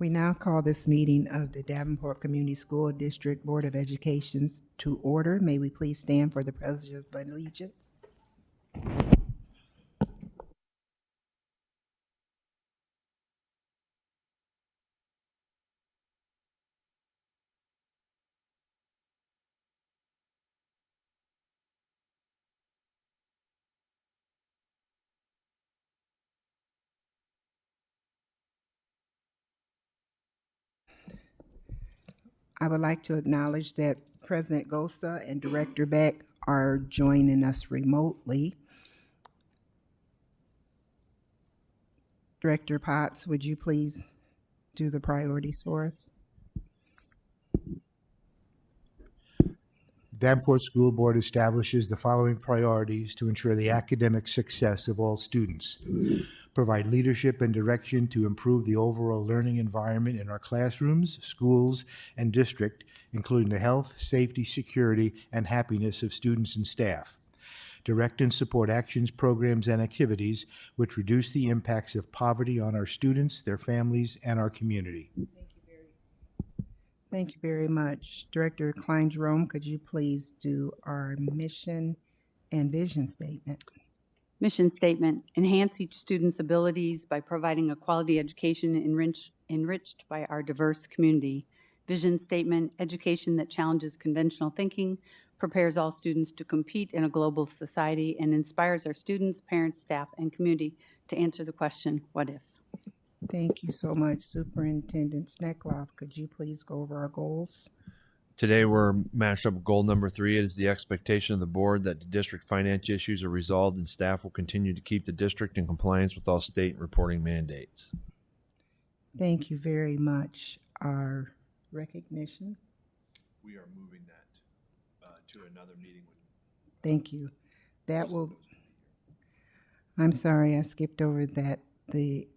We now call this meeting of the Davenport Community School District Board of Education to order. May we please stand for the Pledge of Allegiance? I would like to acknowledge that President Gosa and Director Beck are joining us remotely. Director Potts, would you please do the priorities for us? Davenport School Board establishes the following priorities to ensure the academic success of all students. Provide leadership and direction to improve the overall learning environment in our classrooms, schools, and district, including the health, safety, security, and happiness of students and staff. Direct and support actions, programs, and activities which reduce the impacts of poverty on our students, their families, and our community. Thank you very much. Director Klein-Jerome, could you please do our mission and vision statement? Mission statement: enhance each student's abilities by providing a quality education enriched by our diverse community. Vision statement: education that challenges conventional thinking, prepares all students to compete in a global society, and inspires our students, parents, staff, and community to answer the question, what if? Thank you so much. Superintendent Sneckloff, could you please go over our goals? Today, we're matched up with goal number 3. It is the expectation of the board that the district finance issues are resolved and staff will continue to keep the district in compliance with all state reporting mandates. Thank you very much. Our recognition. We are moving that to another meeting. Thank you. That will, I'm sorry, I skipped over that. The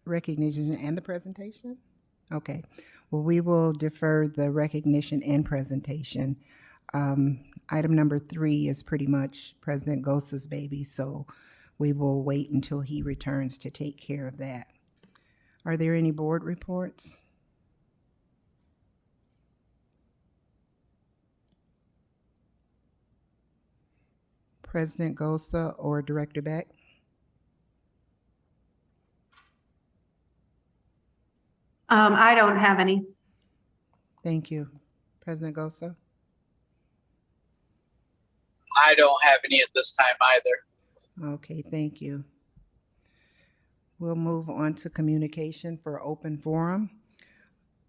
recognition and the presentation? Okay. Well, we will defer the recognition and presentation. Item number 3 is pretty much President Gosa's baby, so we will wait until he returns to take care of that. Are there any board reports? President Gosa or Director Beck? I don't have any. Thank you. President Gosa? I don't have any at this time either. Okay, thank you. We'll move on to communication for open forum.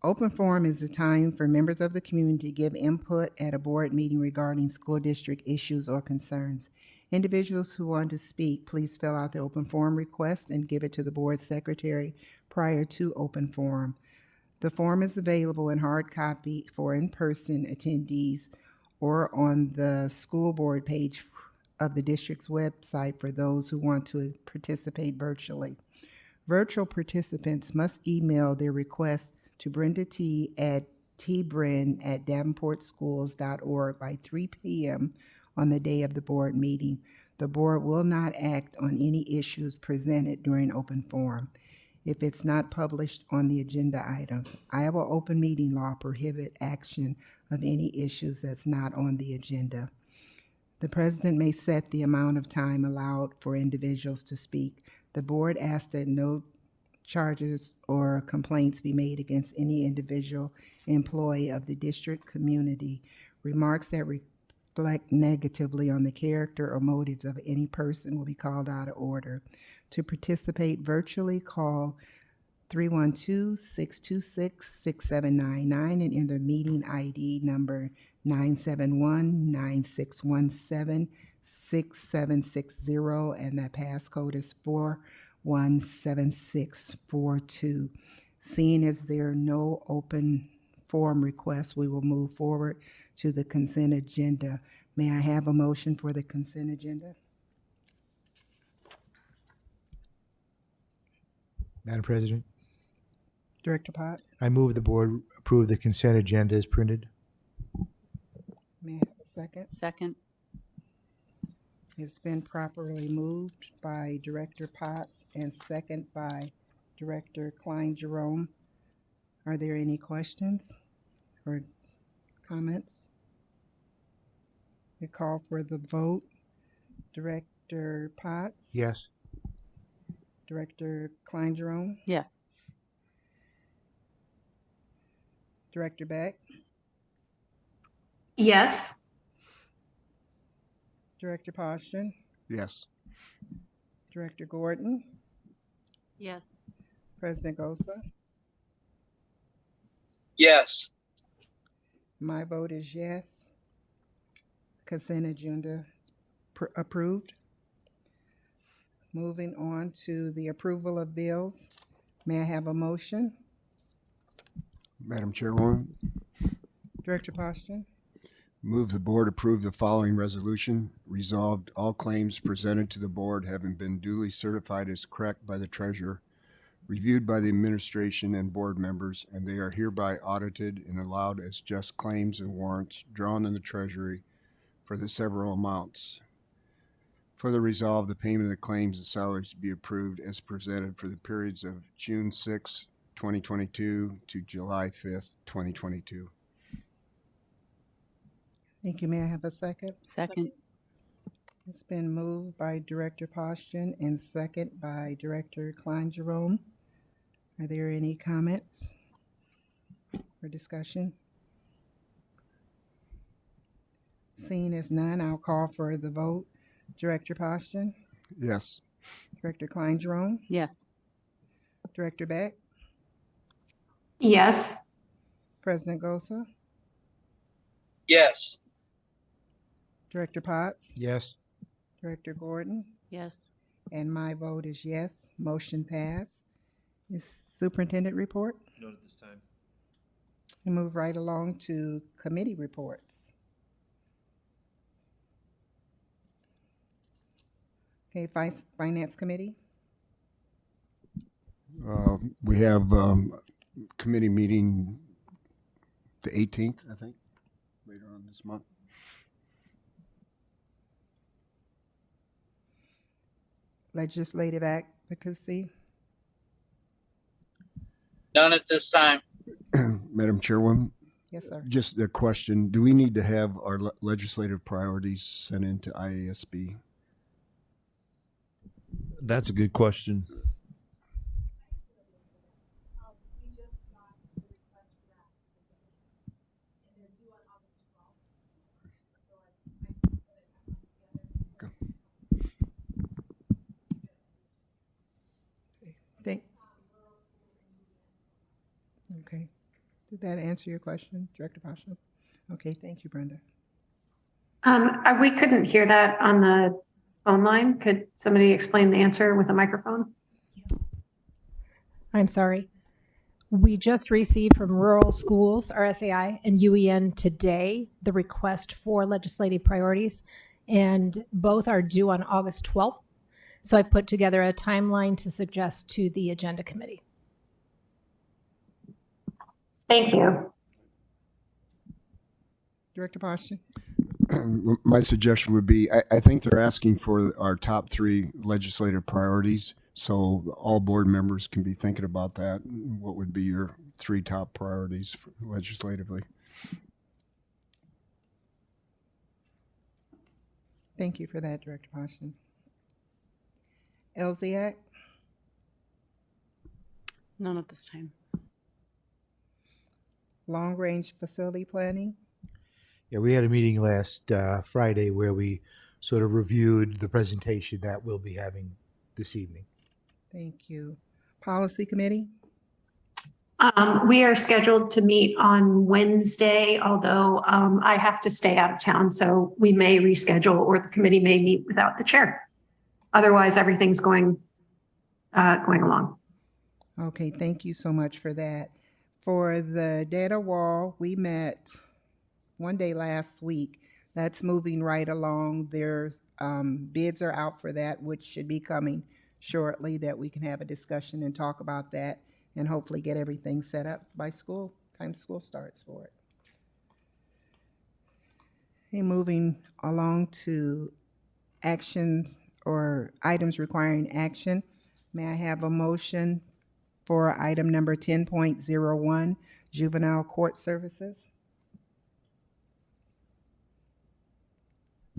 Open forum is a time for members of the community to give input at a board meeting regarding school district issues or concerns. Individuals who want to speak, please fill out the open forum request and give it to the board secretary prior to open forum. The form is available in hard copy for in-person attendees or on the school board page of the district's website for those who want to participate virtually. Virtual participants must email their request to Brenda T. at tbren@davenportschools.org by 3 p.m. on the day of the board meeting. The board will not act on any issues presented during open forum if it's not published on the agenda items. Iowa open meeting law prohibit action of any issues that's not on the agenda. The president may set the amount of time allowed for individuals to speak. The board asks that no charges or complaints be made against any individual employee of the district community. Remarks that reflect negatively on the character or motives of any person will be called out of order. To participate virtually, call 312-626-6799 and enter meeting ID number 971-9617-6760, and that passcode is 417642. Seeing as there are no open forum requests, we will move forward to the consent agenda. May I have a motion for the consent agenda? Madam President, Director Potts? I move the board approve the consent agenda as printed. May I have a second? Second. It's been properly moved by Director Potts and second by Director Klein-Jerome. Are there any questions or comments? We call for the vote. Director Potts? Yes. Director Klein Jerome? Yes. Director Beck? Yes. Director Poston? Yes. Director Gordon? Yes. President Gosa? Yes. My vote is yes. Consent agenda approved. Moving on to the approval of bills. May I have a motion? Madam Chairwoman, Director Poston? move the board approve the following resolution. Resolved, all claims presented to the board having been duly certified as correct by the treasurer, reviewed by the administration and board members, and they are hereby audited and allowed as just claims and warrants drawn in the treasury for the several amounts. Further resolved, the payment of the claims and salaries to be approved as presented for the periods of June 6, 2022 to July 5th, 2022. Thank you. May I have a second? Second. It's been moved by Director Poston and second by Director Klein Jerome. Are there any comments or discussion? Seeing as none, I'll call for the vote. Director Poston? Yes. Director Klein Jerome? Yes. Director Beck? Yes. President Gosa? Yes. Director Potts? Yes. Director Gordon? Yes. And my vote is yes. Motion passed. Is superintendent report? None at this time. We move right along to committee reports. Okay, Finance Committee? We have committee meeting the 18th, I think, later on this month. Legislative advocacy? None at this time. Madam Chairwoman, Yes, sir. just a question. Do we need to have our legislative priorities sent into IASB? That's a good question. Thank. Okay. Did that answer your question, Director Pasha? Okay, thank you, Brenda. We couldn't hear that on the phone line. Could somebody explain the answer with a microphone? I'm sorry. We just received from Rural Schools, RSAI, and UEN today the request for legislative priorities, and both are due on August 12th. So I've put together a timeline to suggest to the agenda committee. Thank you. Director Pasha? My suggestion would be, I think they're asking for our top 3 legislative priorities, so all board members can be thinking about that. What would be your 3 top priorities legislatively? Thank you for that, Director Pasha. LZAC? None at this time. Long Range Facility Planning? Yeah, we had a meeting last Friday where we sort of reviewed the presentation that we'll be having this evening. Thank you. Policy Committee? We are scheduled to meet on Wednesday, although I have to stay out of town, so we may reschedule or the committee may meet without the chair. Otherwise, everything's going along. Okay, thank you so much for that. For the data wall, we met one day last week. That's moving right along. There's bids are out for that, which should be coming shortly, that we can have a discussion and talk about that and hopefully get everything set up by time school starts for it. Okay, moving along to actions or items requiring action. May I have a motion for item number 10.01, juvenile court services.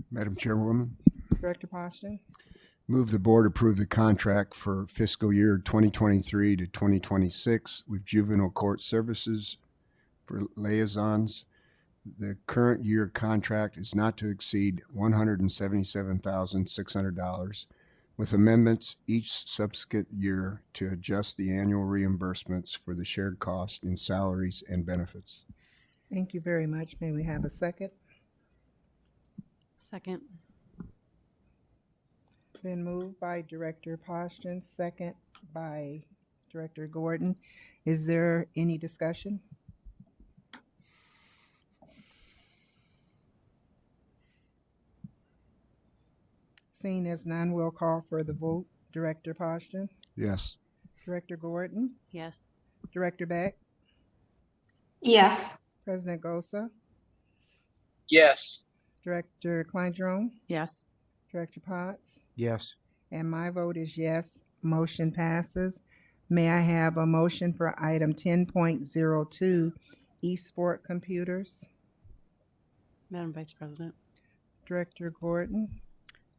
Madam Chairwoman, Director Poston. move the board approve the contract for fiscal year 2023 to 2026 with juvenile court services for liaisons. The current year contract is not to exceed $177,600, with amendments each subsequent year to adjust the annual reimbursements for the shared cost in salaries and benefits. Thank you very much. May we have a second? Second. Been moved by Director Poston, second by Director Gordon. Is there any discussion? Seeing as none, we'll call for the vote. Director Poston, Yes. Director Gordon, Yes. Director Beck, Yes. President Gosa, Yes. Director Kleindron, Yes. Director Potts, Yes. and my vote is yes. Motion passes. May I have a motion for item 10.02, eSport computers? Madam Vice President, Director Gordon,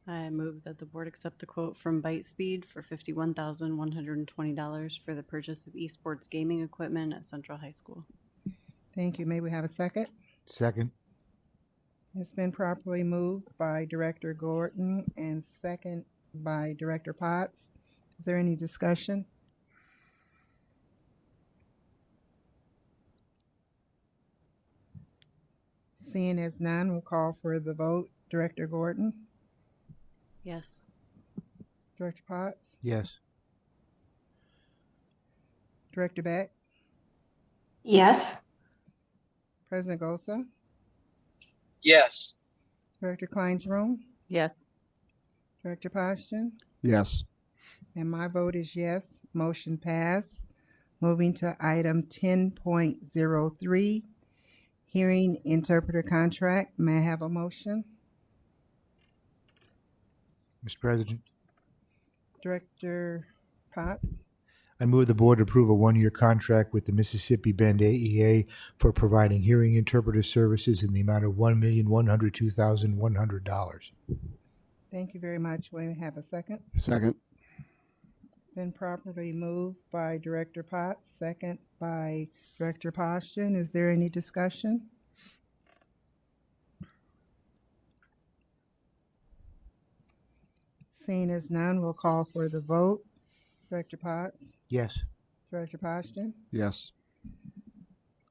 I move that the board accept the quote from Bytespeed for $51,120 for the purchase of esports gaming equipment at Central High School. thank you. May we have a second? Second. It's been properly moved by Director Gordon and second by Director Potts. Is there any discussion? Seeing as none, we'll call for the vote. Director Gordon, Yes. Director Potts, Yes. Director Beck, Yes. President Gosa, Yes. Director Kleindron, Yes. Director Poston, Yes. and my vote is yes. Motion passed. Moving to item 10.03, hearing interpreter contract. May I have a motion? Mr. President, Director Potts, I move the board approve a one-year contract with the Mississippi Bend AEA for providing hearing interpreter services in the amount of $1,102,100. thank you very much. Will you have a second? Second. Been properly moved by Director Potts, second by Director Poston. Is there any discussion? Seeing as none, we'll call for the vote. Director Potts, Yes. Director Poston, Yes.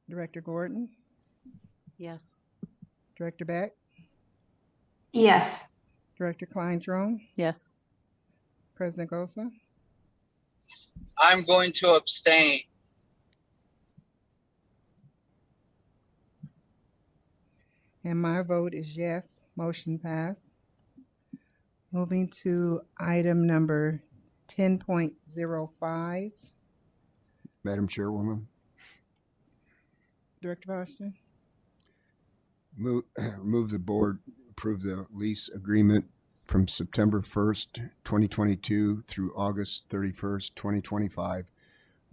Director Gordon, Yes. Director Beck, Yes. Director Kleindron, Yes. President Gosa, I'm going to abstain. and my vote is yes. Motion passed. Moving to item number 10.05. Madam Chairwoman, Director Poston, move the board approve the lease agreement from September 1st, 2022 through August 31st, 2025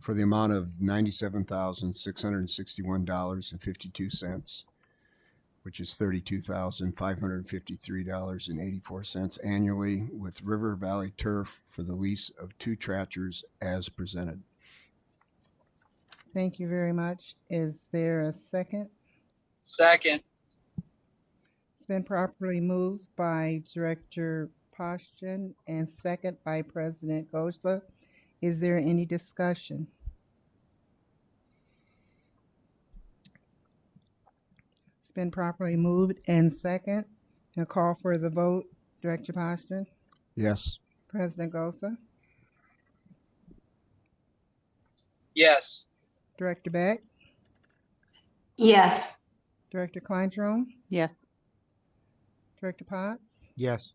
for the amount of $97,661.52, which is $32,553.84 annually with River Valley Turf for the lease of 2 tractors as presented. thank you very much. Is there a second? Second. It's been properly moved by Director Poston and second by President Gosa. Is there any discussion? It's been properly moved and second. A call for the vote. Director Poston, Yes. President Gosa, Yes. Director Beck, Yes. Director Kleindron, Yes. Director Potts, Yes.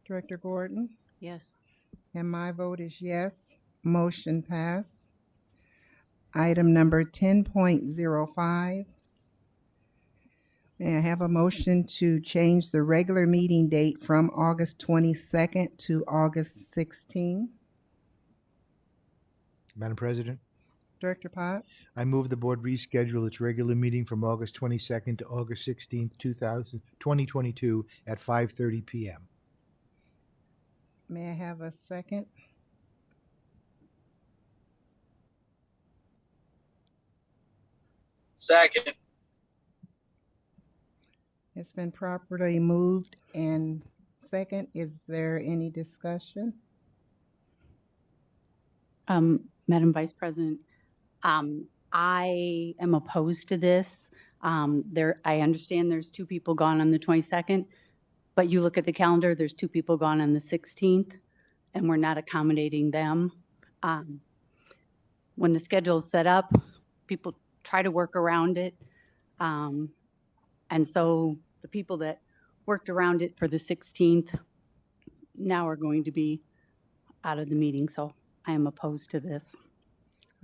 Director Gordon, Yes. and my vote is yes. Motion passed. Item number 10.05. May I have a motion to change the regular meeting date from August 22nd to August 16th? Madam President, Director Potts? I move the board reschedule its regular meeting from August 22nd to August 16th, 2022 at 5:30 p.m. May I have a second? Second. It's been properly moved and second. Is there any discussion? Madam Vice President, I am opposed to this. I understand there's 2 people gone on the 22nd, but you look at the calendar, there's 2 people gone on the 16th, and we're not accommodating them. When the schedule is set up, people try to work around it. And so the people that worked around it for the 16th now are going to be out of the meeting, so I am opposed to this.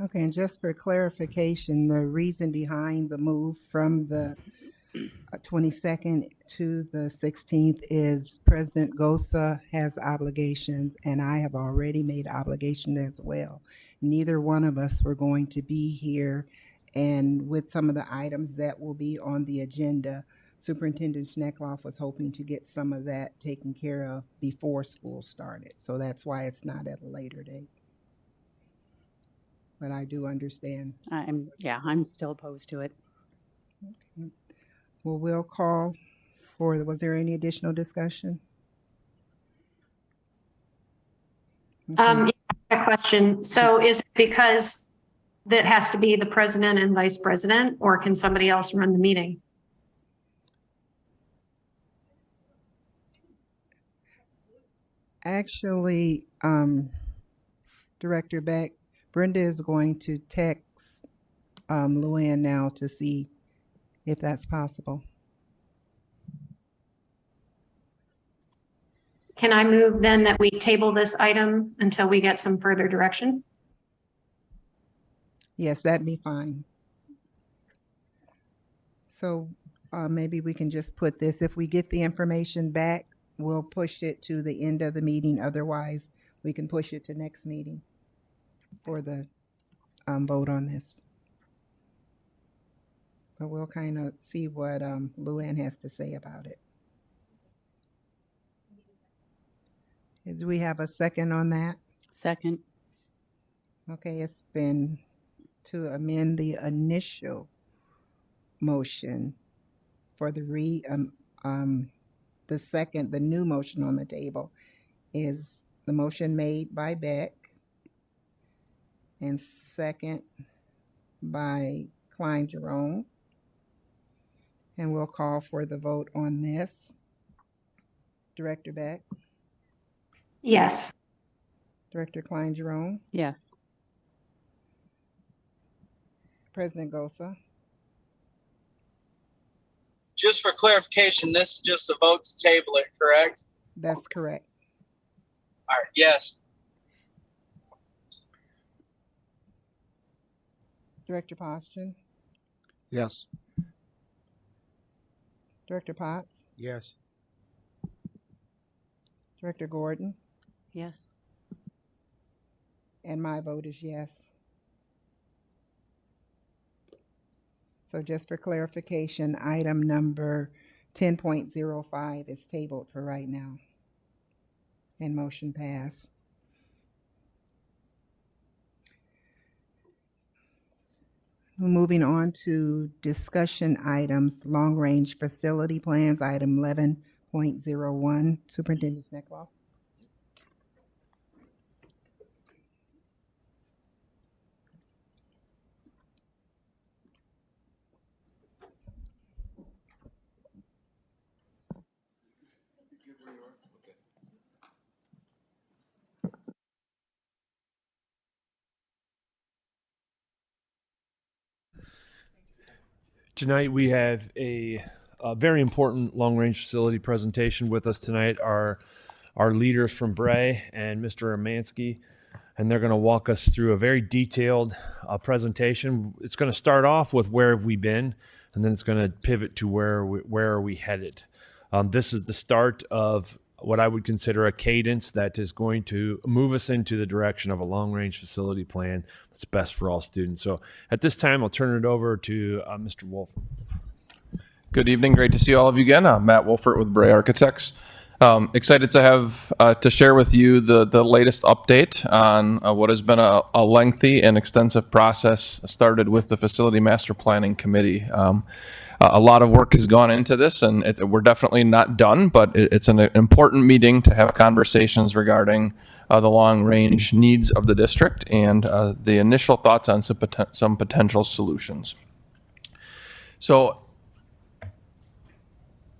Okay, and just for clarification, the reason behind the move from the 22nd to the 16th is President Gosa has obligations, and I have already made obligation as well. Neither one of us were going to be here, and with some of the items that will be on the agenda, Superintendent Schneckloff was hoping to get some of that taken care of before school started. So that's why it's not at a later date. But I do understand. I'm still opposed to it. Okay. Well, we'll call for, was there any additional discussion? Okay. Yeah, I have a question. So is it because that has to be the president and vice president, or can somebody else run the meeting? Actually, Director Beck, Brenda is going to text Luann now to see if that's possible. Can I move then that we table this item until we get some further direction? Yes, that'd be fine. So maybe we can just put this, if we get the information back, we'll push it to the end of the meeting. Otherwise, we can push it to next meeting for the vote on this. But we'll kind of see what Luann has to say about it. Do we have a second on that? Second. Okay, it's been to amend the initial motion for the new motion on the table is the motion made by Beck and second by Klein Jerome. And we'll call for the vote on this. Director Beck, Yes. Director Klein Jerome, Yes. President Gosa. Just for clarification, this is just a vote to table it, correct? That's correct. All right, yes. Director Poston, Yes. Director Potts, Yes. Director Gordon, Yes. and my vote is yes. So just for clarification, item number 10.05 is tabled for right now. And motion passed. Moving on to discussion items, long-range facility plans, item 11.01. Superintendent Schneckloff. Tonight we have a very important long-range facility presentation with us tonight. Our leaders from Bray and Mr. Amansky, and they're going to walk us through a very detailed presentation. It's going to start off with where have we been, and then it's going to pivot to where are we headed. This is the start of what I would consider a cadence that is going to move us into the direction of a long-range facility plan that's best for all students. So at this time, I'll turn it over to Mr. Wolf. Good evening. Great to see all of you again. I'm Matt Wolfert with Bray Architects. Excited to have to share with you the latest update on what has been a lengthy and extensive process started with the Facility Master Planning Committee. A lot of work has gone into this, and we're definitely not done, but it's an important meeting to have conversations regarding the long-range needs of the district and the initial thoughts on some potential solutions. So,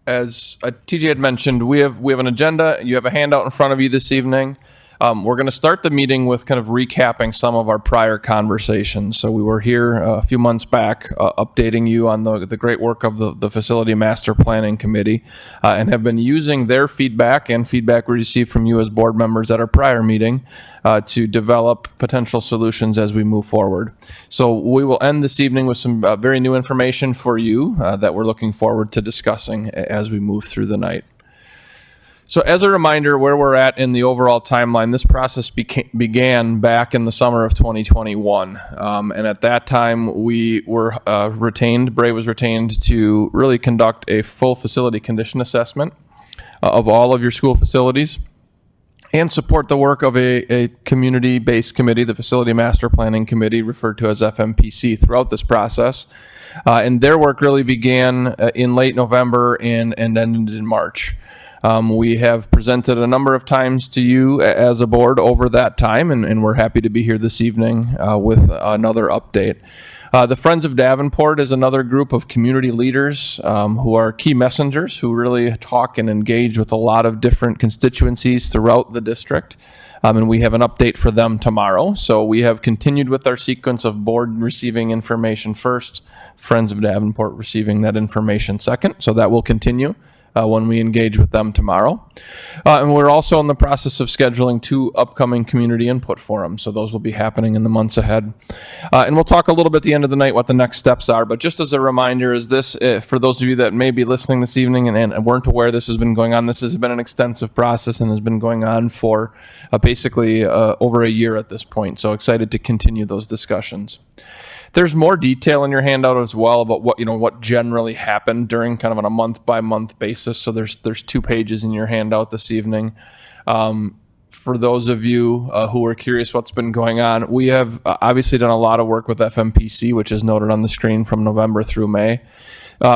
as TJ had mentioned, we have an agenda. You have a handout in front of you this evening. We're going to start the meeting with kind of recapping some of our prior conversations. So we were here a few months back updating you on the great work of the Facility Master Planning Committee and have been using their feedback and feedback we received from you as board members at our prior meeting to develop potential solutions as we move forward. So we will end this evening with some very new information for you that we're looking forward to discussing as we move through the night. So as a reminder, where we're at in the overall timeline, this process began back in the summer of 2021. And at that time, we were Bray was retained to really conduct a full facility condition assessment of all of your school facilities and support the work of a community-based committee, the Facility Master Planning Committee, referred to as FMPC, throughout this process. And their work really began in late November and ended in March. We have presented a number of times to you as a board over that time, and we're happy to be here this evening with another update. The Friends of Davenport is another group of community leaders who are key messengers who really talk and engage with a lot of different constituencies throughout the district. And we have an update for them tomorrow. So we have continued with our sequence of board receiving information first, Friends of Davenport receiving that information second. So that will continue when we engage with them tomorrow. And we're also in the process of scheduling 2 upcoming community input forums. So those will be happening in the months ahead. And we'll talk a little bit at the end of the night what the next steps are. But just as a reminder, is this, for those of you that may be listening this evening and weren't aware this has been going on, this has been an extensive process and has been going on for basically over a year at this point. So excited to continue those discussions. There's more detail in your handout as well about what generally happened during kind of on a month-by-month basis. So there's 2 pages in your handout this evening. For those of you who are curious what's been going on, we have obviously done a lot of work with FMPC, which is noted on the screen from November through May.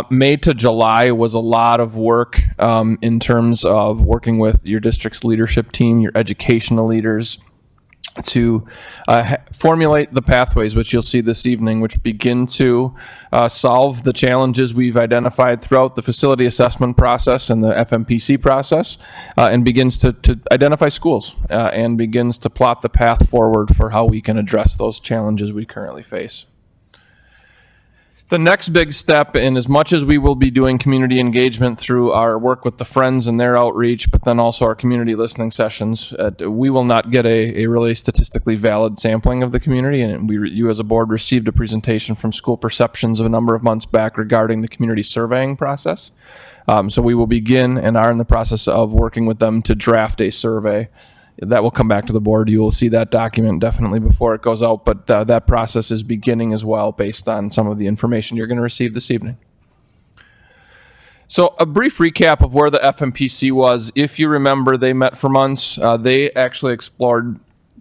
May to July was a lot of work in terms of working with your district's leadership team, your educational leaders, to formulate the pathways, which you'll see this evening, which begin to solve the challenges we've identified throughout the facility assessment process and the FMPC process, and begins to identify schools and begins to plot the path forward for how we can address those challenges we currently face. The next big step, in as much as we will be doing community engagement through our work with the Friends and their outreach, but then also our community listening sessions, we will not get a really statistically valid sampling of the community. And you as a board received a presentation from School Perceptions a number of months back regarding the community surveying process. So we will begin and are in the process of working with them to draft a survey. That will come back to the board. You will see that document definitely before it goes out, but that process is beginning as well based on some of the information you're going to receive this evening. So a brief recap of where the FMPC was. If you remember, they met for months. They actually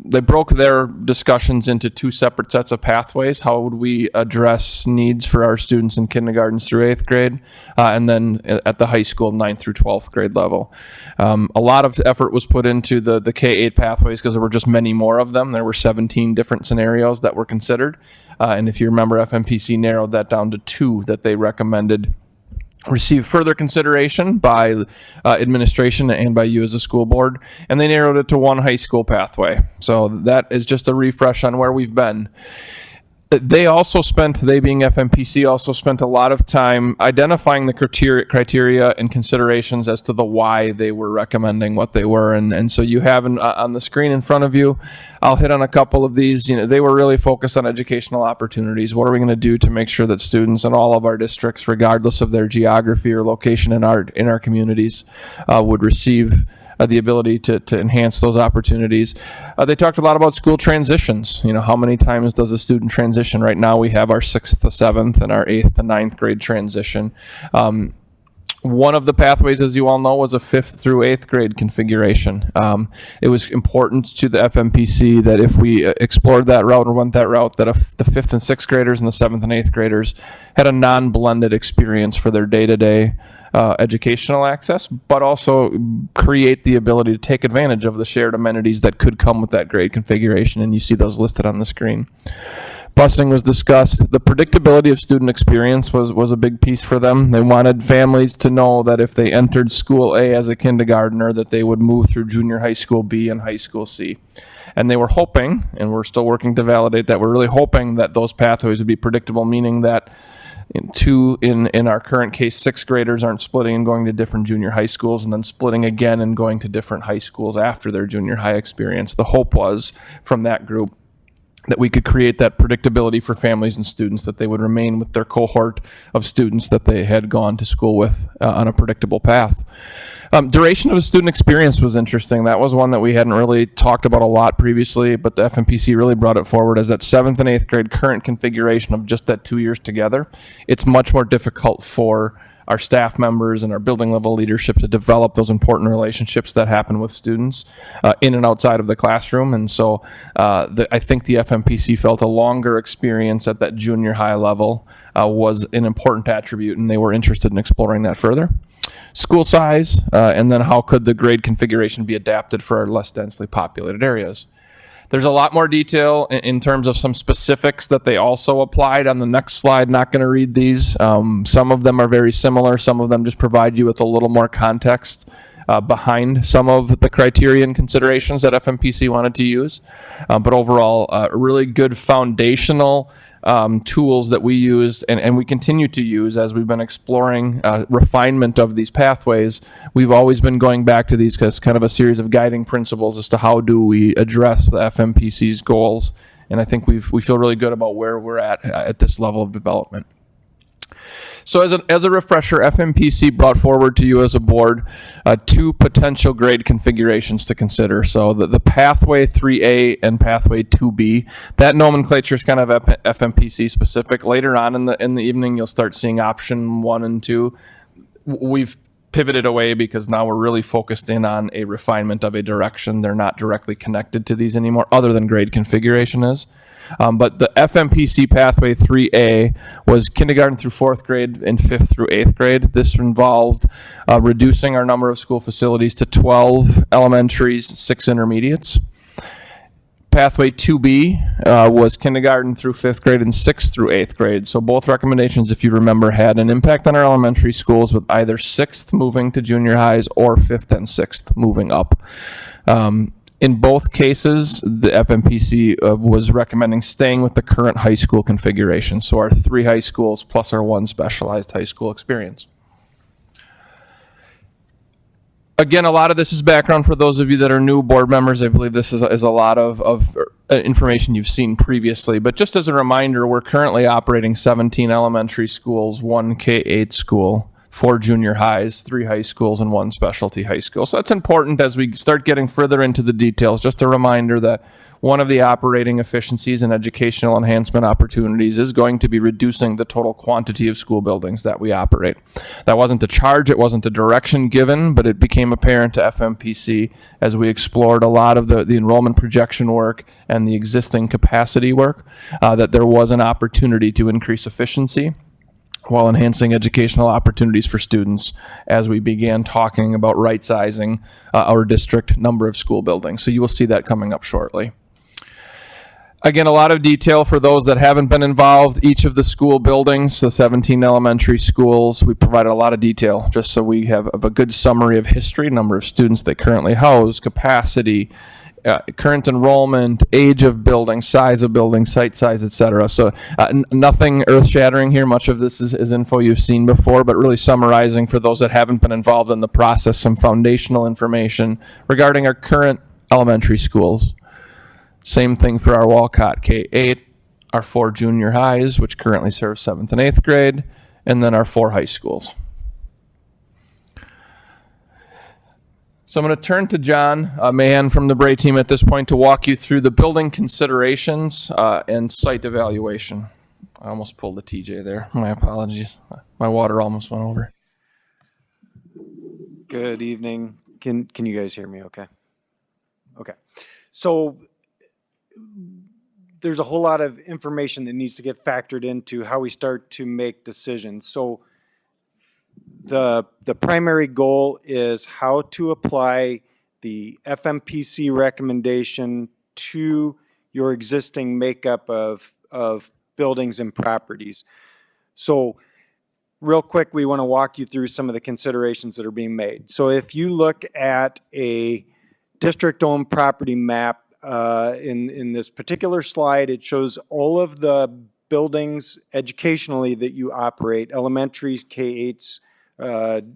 they broke their discussions into 2 separate sets of pathways. How would we address needs for our students in kindergartens through 8th grade, and then at the high school 9th through 12th grade level. A lot of effort was put into the K-8 pathways because there were just many more of them. There were 17 different scenarios that were considered. And if you remember, FMPC narrowed that down to 2 that they recommended receive further consideration by administration and by you as a school board, and they narrowed it to 1 high school pathway. So that is just a refresh on where we've been. They being FMPC, also spent a lot of time identifying the criteria and considerations as to the why they were recommending what they were. And so you have on the screen in front of you, I'll hit on a couple of these. They were really focused on educational opportunities. What are we going to do to make sure that students in all of our districts, regardless of their geography or location in our communities, would receive the ability to enhance those opportunities. They talked a lot about school transitions. You know, how many times does a student transition? Right now we have our 6th to 7th and our 8th to 9th grade transition. One of the pathways, as you all know, was a 5th through 8th grade configuration. It was important to the FMPC that if we explored that route or went that route, that the 5th and 6th graders and the 7th and 8th graders had a non-blended experience for their day-to-day educational access, but also create the ability to take advantage of the shared amenities that could come with that grade configuration, and you see those listed on the screen. Busing was discussed. The predictability of student experience was a big piece for them. They wanted families to know that if they entered school A as a kindergartner, that they would move through junior high school B and high school C. And they were hoping, and we're still working to validate that, we're really hoping that those pathways would be predictable, meaning that in our current case, 6th graders aren't splitting and going to different junior high schools and then splitting again and going to different high schools after their junior high experience. The hope was from that group that we could create that predictability for families and students, that they would remain with their cohort of students that they had gone to school with on a predictable path. Duration of a student experience was interesting. That was one that we hadn't really talked about a lot previously, but the FMPC really brought it forward as that 7th and 8th grade current configuration of just that 2 years together. It's much more difficult for our staff members and our building level leadership to develop those important relationships that happen with students in and outside of the classroom. And so I think the FMPC felt a longer experience at that junior high level was an important attribute, and they were interested in exploring that further. School size, and then how could the grade configuration be adapted for our less densely populated areas. There's a lot more detail in terms of some specifics that they also applied on the next slide. Not going to read these. Some of them are very similar. Some of them just provide you with a little more context behind some of the criteria and considerations that FMPC wanted to use. But overall, really good foundational tools that we use and we continue to use as we've been exploring refinement of these pathways. We've always been going back to these as kind of a series of guiding principles as to how do we address the FMPC's goals. And I think we feel really good about where we're at this level of development. So as a refresher, FMPC brought forward to you as a board 2 potential grade configurations to consider. So the pathway 3A and pathway 2B, that nomenclature is kind of FMPC specific. Later on in the evening, you'll start seeing option 1 and 2. We've pivoted away because now we're really focused in on a refinement of a direction. They're not directly connected to these anymore, other than grade configuration is. But the FMPC pathway 3A was kindergarten through 4th grade and 5th through 8th grade. This involved reducing our number of school facilities to 12 elementaries, 6 intermediates. Pathway 2B was kindergarten through 5th grade and 6th through 8th grade. So both recommendations, if you remember, had an impact on our elementary schools, with either 6th moving to junior highs or 5th and 6th moving up. In both cases, the FMPC was recommending staying with the current high school configuration, so our 3 high schools plus our 1 specialized high school experience. Again, a lot of this is background for those of you that are new board members. I believe this is a lot of information you've seen previously, but just as a reminder, we're currently operating 17 elementary schools, 1 K-8 school, 4 junior highs, 3 high schools, and 1 specialty high school. So that's important as we start getting further into the details. Just a reminder that one of the operating efficiencies and educational enhancement opportunities is going to be reducing the total quantity of school buildings that we operate. That wasn't a charge, it wasn't a direction given, but it became apparent to FMPC as we explored a lot of the enrollment projection work and the existing capacity work, that there was an opportunity to increase efficiency while enhancing educational opportunities for students as we began talking about right-sizing our district number of school buildings. So you will see that coming up shortly. Again, a lot of detail for those that haven't been involved. Each of the school buildings, the 17 elementary schools, we provided a lot of detail just so we have a good summary of history, number of students they currently house, capacity, current enrollment, age of building, size of building, site size, etc. So nothing earth-shattering here. Much of this is info you've seen before, but really summarizing for those that haven't been involved in the process some foundational information regarding our current elementary schools. Same thing for our Walcott K-8, our 4 junior highs, which currently serve 7th and 8th grade, and then our 4 high schools. So I'm going to turn to John Mahan from the Bray team at this point to walk you through the building considerations and site evaluation. I almost pulled a TJ there. My apologies. My water almost went over. Good evening. Can you guys hear me okay? Okay. So there's a whole lot of information that needs to get factored into how we start to make decisions. So the primary goal is how to apply the FMPC recommendation to your existing makeup of buildings and properties. So real quick, we want to walk you through some of the considerations that are being made. So if you look at a district-owned property map, in this particular slide, it shows all of the buildings educationally that you operate, elementaries, K-8s,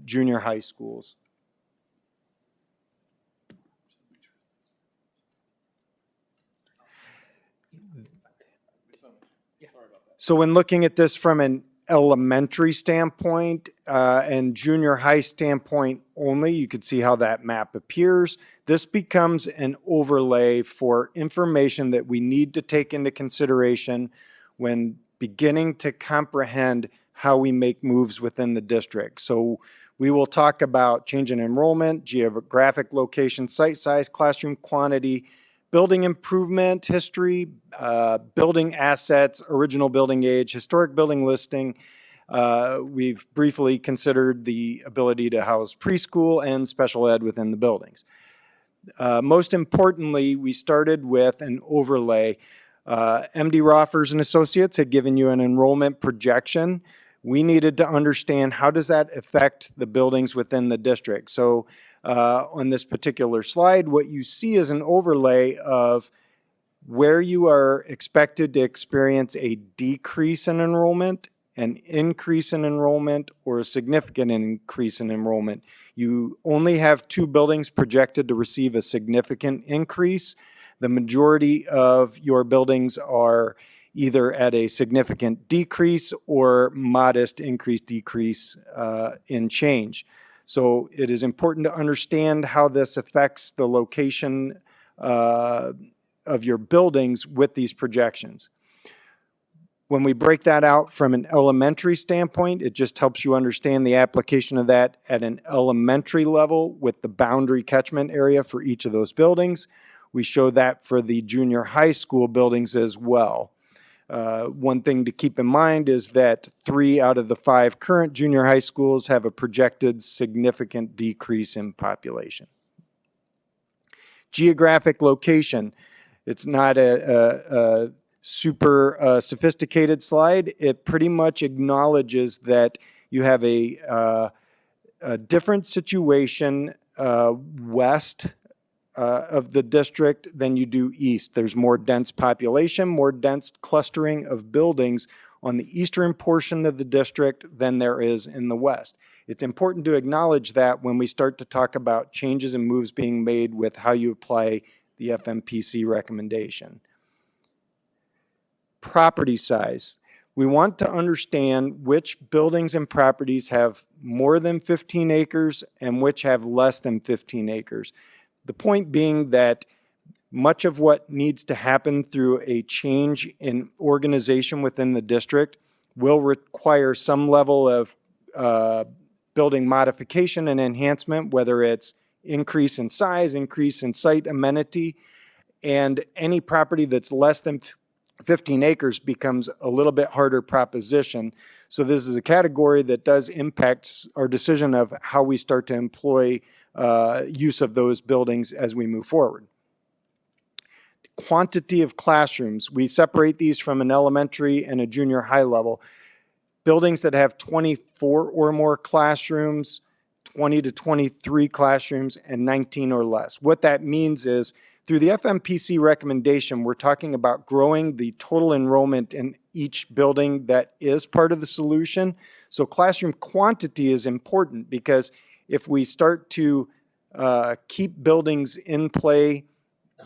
junior high schools. So when looking at this from an elementary standpoint and junior high standpoint only, you could see how that map appears. This becomes an overlay for information that we need to take into consideration when beginning to comprehend how we make moves within the district. So we will talk about change in enrollment, geographic location, site size, classroom quantity, building improvement history, building assets, original building age, historic building listing. We've briefly considered the ability to house preschool and special ed within the buildings. Most importantly, we started with an overlay. MD Roffers and Associates had given you an enrollment projection. We needed to understand how does that affect the buildings within the district. So on this particular slide, what you see is an overlay of where you are expected to experience a decrease in enrollment, an increase in enrollment, or a significant increase in enrollment. You only have 2 buildings projected to receive a significant increase. The majority of your buildings are either at a significant decrease or modest increase, decrease in change. So it is important to understand how this affects the location of your buildings with these projections. When we break that out from an elementary standpoint, it just helps you understand the application of that at an elementary level with the boundary catchment area for each of those buildings. We show that for the junior high school buildings as well. One thing to keep in mind is that 3 out of the 5 current junior high schools have a projected significant decrease in population. Geographic location. It's not a super sophisticated slide. It pretty much acknowledges that you have a different situation west of the district than you do east. There's more dense population, more dense clustering of buildings on the eastern portion of the district than there is in the west. It's important to acknowledge that when we start to talk about changes and moves being made with how you apply the FMPC recommendation. Property size. We want to understand which buildings and properties have more than 15 acres and which have less than 15 acres. The point being that much of what needs to happen through a change in organization within the district will require some level of building modification and enhancement, whether it's increase in size, increase in site amenity, and any property that's less than 15 acres becomes a little bit harder proposition. So this is a category that does impact our decision of how we start to employ use of those buildings as we move forward. Quantity of classrooms. We separate these from an elementary and a junior high level. Buildings that have 24 or more classrooms, 20 to 23 classrooms, and 19 or less. What that means is through the FMPC recommendation, we're talking about growing the total enrollment in each building that is part of the solution. So classroom quantity is important because if we start to keep buildings in play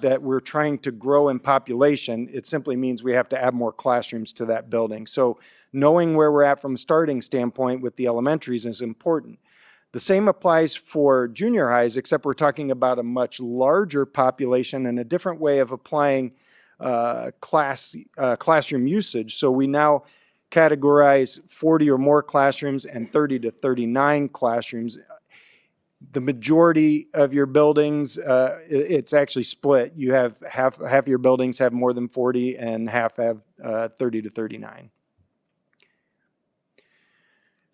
that we're trying to grow in population, it simply means we have to add more classrooms to that building. So knowing where we're at from a starting standpoint with the elementaries is important. The same applies for junior highs, except we're talking about a much larger population and a different way of applying classroom usage. So we now categorize 40 or more classrooms and 30 to 39 classrooms. The majority of your buildings, it's actually split. You have half your buildings have more than 40 and half have 30 to 39.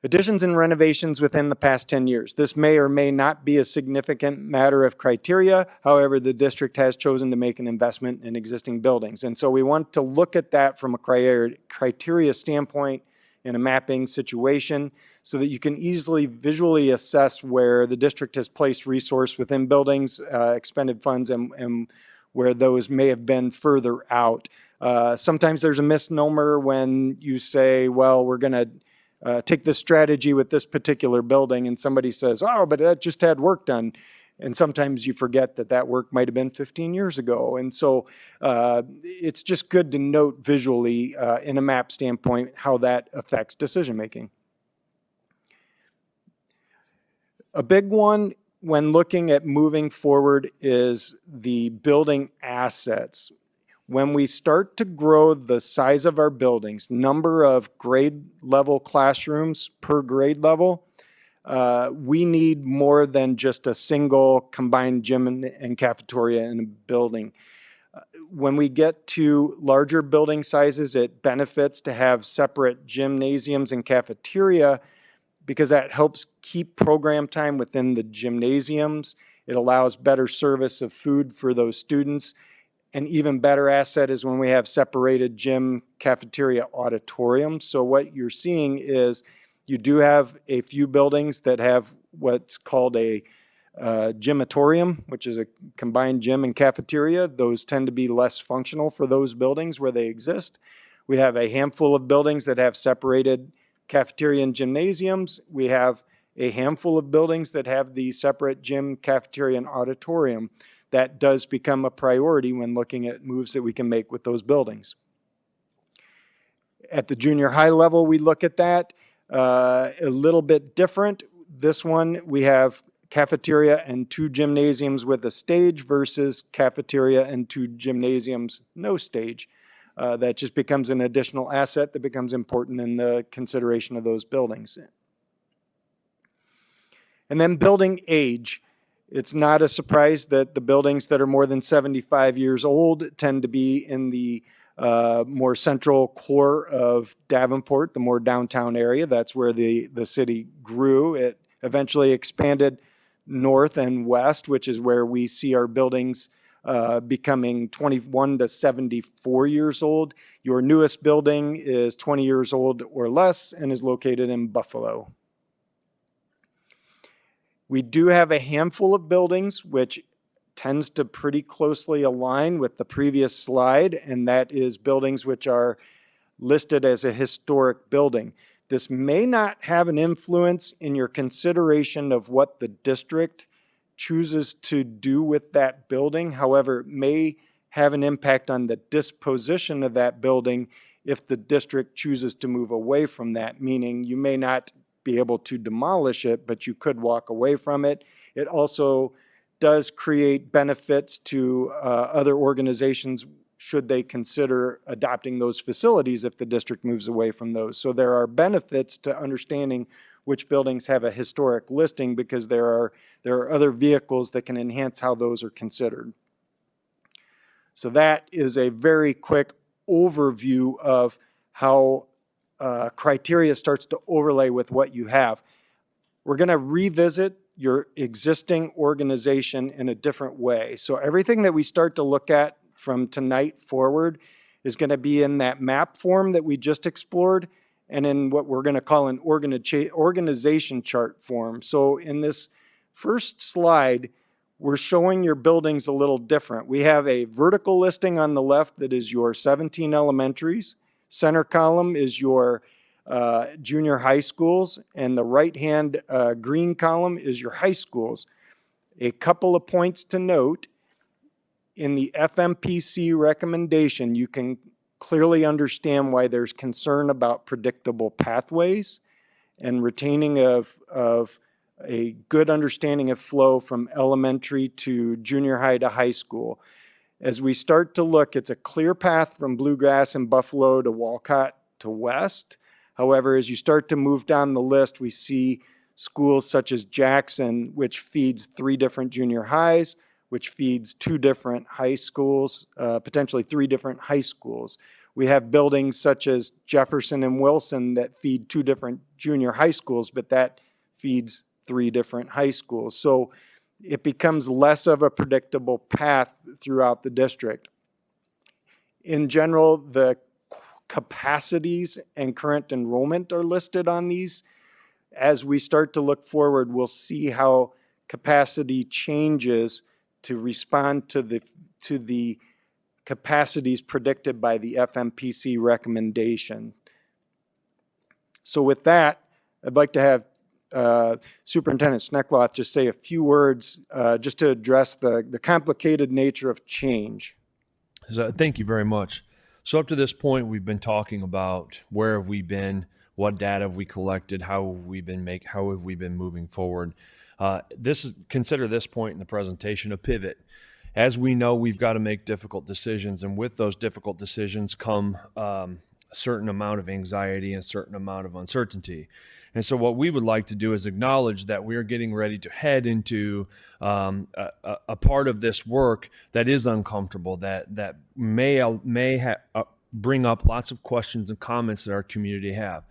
Additions and renovations within the past 10 years. This may or may not be a significant matter of criteria. However, the district has chosen to make an investment in existing buildings. And so we want to look at that from a criteria standpoint in a mapping situation so that you can easily visually assess where the district has placed resource within buildings, expended funds, and where those may have been further out. Sometimes there's a misnomer when you say, well, we're going to take this strategy with this particular building, and somebody says, oh, but that just had work done. And sometimes you forget that that work might have been 15 years ago. And so it's just good to note visually in a map standpoint how that affects decision-making. A big one when looking at moving forward is the building assets. When we start to grow the size of our buildings, number of grade level classrooms per grade level, we need more than just a single combined gym and cafeteria in a building. When we get to larger building sizes, it benefits to have separate gymnasiums and cafeteria because that helps keep program time within the gymnasiums. It allows better service of food for those students. An even better asset is when we have separated gym, cafeteria, auditoriums. So what you're seeing is you do have a few buildings that have what's called a gymatorium, which is a combined gym and cafeteria. Those tend to be less functional for those buildings where they exist. We have a handful of buildings that have separated cafeteria and gymnasiums. We have a handful of buildings that have the separate gym, cafeteria, and auditorium. That does become a priority when looking at moves that we can make with those buildings. At the junior high level, we look at that a little bit different. This one, we have cafeteria and 2 gymnasiums with a stage versus cafeteria and 2 gymnasiums, no stage. That just becomes an additional asset that becomes important in the consideration of those buildings. And then building age. It's not a surprise that the buildings that are more than 75 years old tend to be in the more central core of Davenport, the more downtown area. That's where the city grew. It eventually expanded north and west, which is where we see our buildings becoming 21 to 74 years old. Your newest building is 20 years old or less and is located in Buffalo. We do have a handful of buildings which tends to pretty closely align with the previous slide, and that is buildings which are listed as a historic building. This may not have an influence in your consideration of what the district chooses to do with that building. However, it may have an impact on the disposition of that building if the district chooses to move away from that, meaning you may not be able to demolish it, but you could walk away from it. It also does create benefits to other organizations should they consider adopting those facilities if the district moves away from those. So there are benefits to understanding which buildings have a historic listing because there are other vehicles that can enhance how those are considered. So that is a very quick overview of how criteria starts to overlay with what you have. We're going to revisit your existing organization in a different way. So everything that we start to look at from tonight forward is going to be in that map form that we just explored and in what we're going to call an organization chart form. So in this first slide, we're showing your buildings a little different. We have a vertical listing on the left that is your 17 elementaries. Center column is your junior high schools, and the right-hand green column is your high schools. A couple of points to note, in the FMPC recommendation, you can clearly understand why there's concern about predictable pathways and retaining of a good understanding of flow from elementary to junior high to high school. As we start to look, it's a clear path from Bluegrass and Buffalo to Walcott to West. However, as you start to move down the list, we see schools such as Jackson, which feeds 3 different junior highs, which feeds 2 different high schools, potentially 3 different high schools. We have buildings such as Jefferson and Wilson that feed 2 different junior high schools, but that feeds 3 different high schools. So it becomes less of a predictable path throughout the district. In general, the capacities and current enrollment are listed on these. As we start to look forward, we'll see how capacity changes to respond to the capacities predicted by the FMPC recommendation. So with that, I'd like to have Superintendent Sneckloth just say a few words just to address the complicated nature of change. So, thank you very much. So up to this point, we've been talking about where have we been, what data have we collected, how have we been moving forward. Consider this point in the presentation a pivot. As we know, we've got to make difficult decisions, and with those difficult decisions come a certain amount of anxiety and a certain amount of uncertainty. And so what we would like to do is acknowledge that we're getting ready to head into a part of this work that is uncomfortable, that may bring up lots of questions and comments that our community have.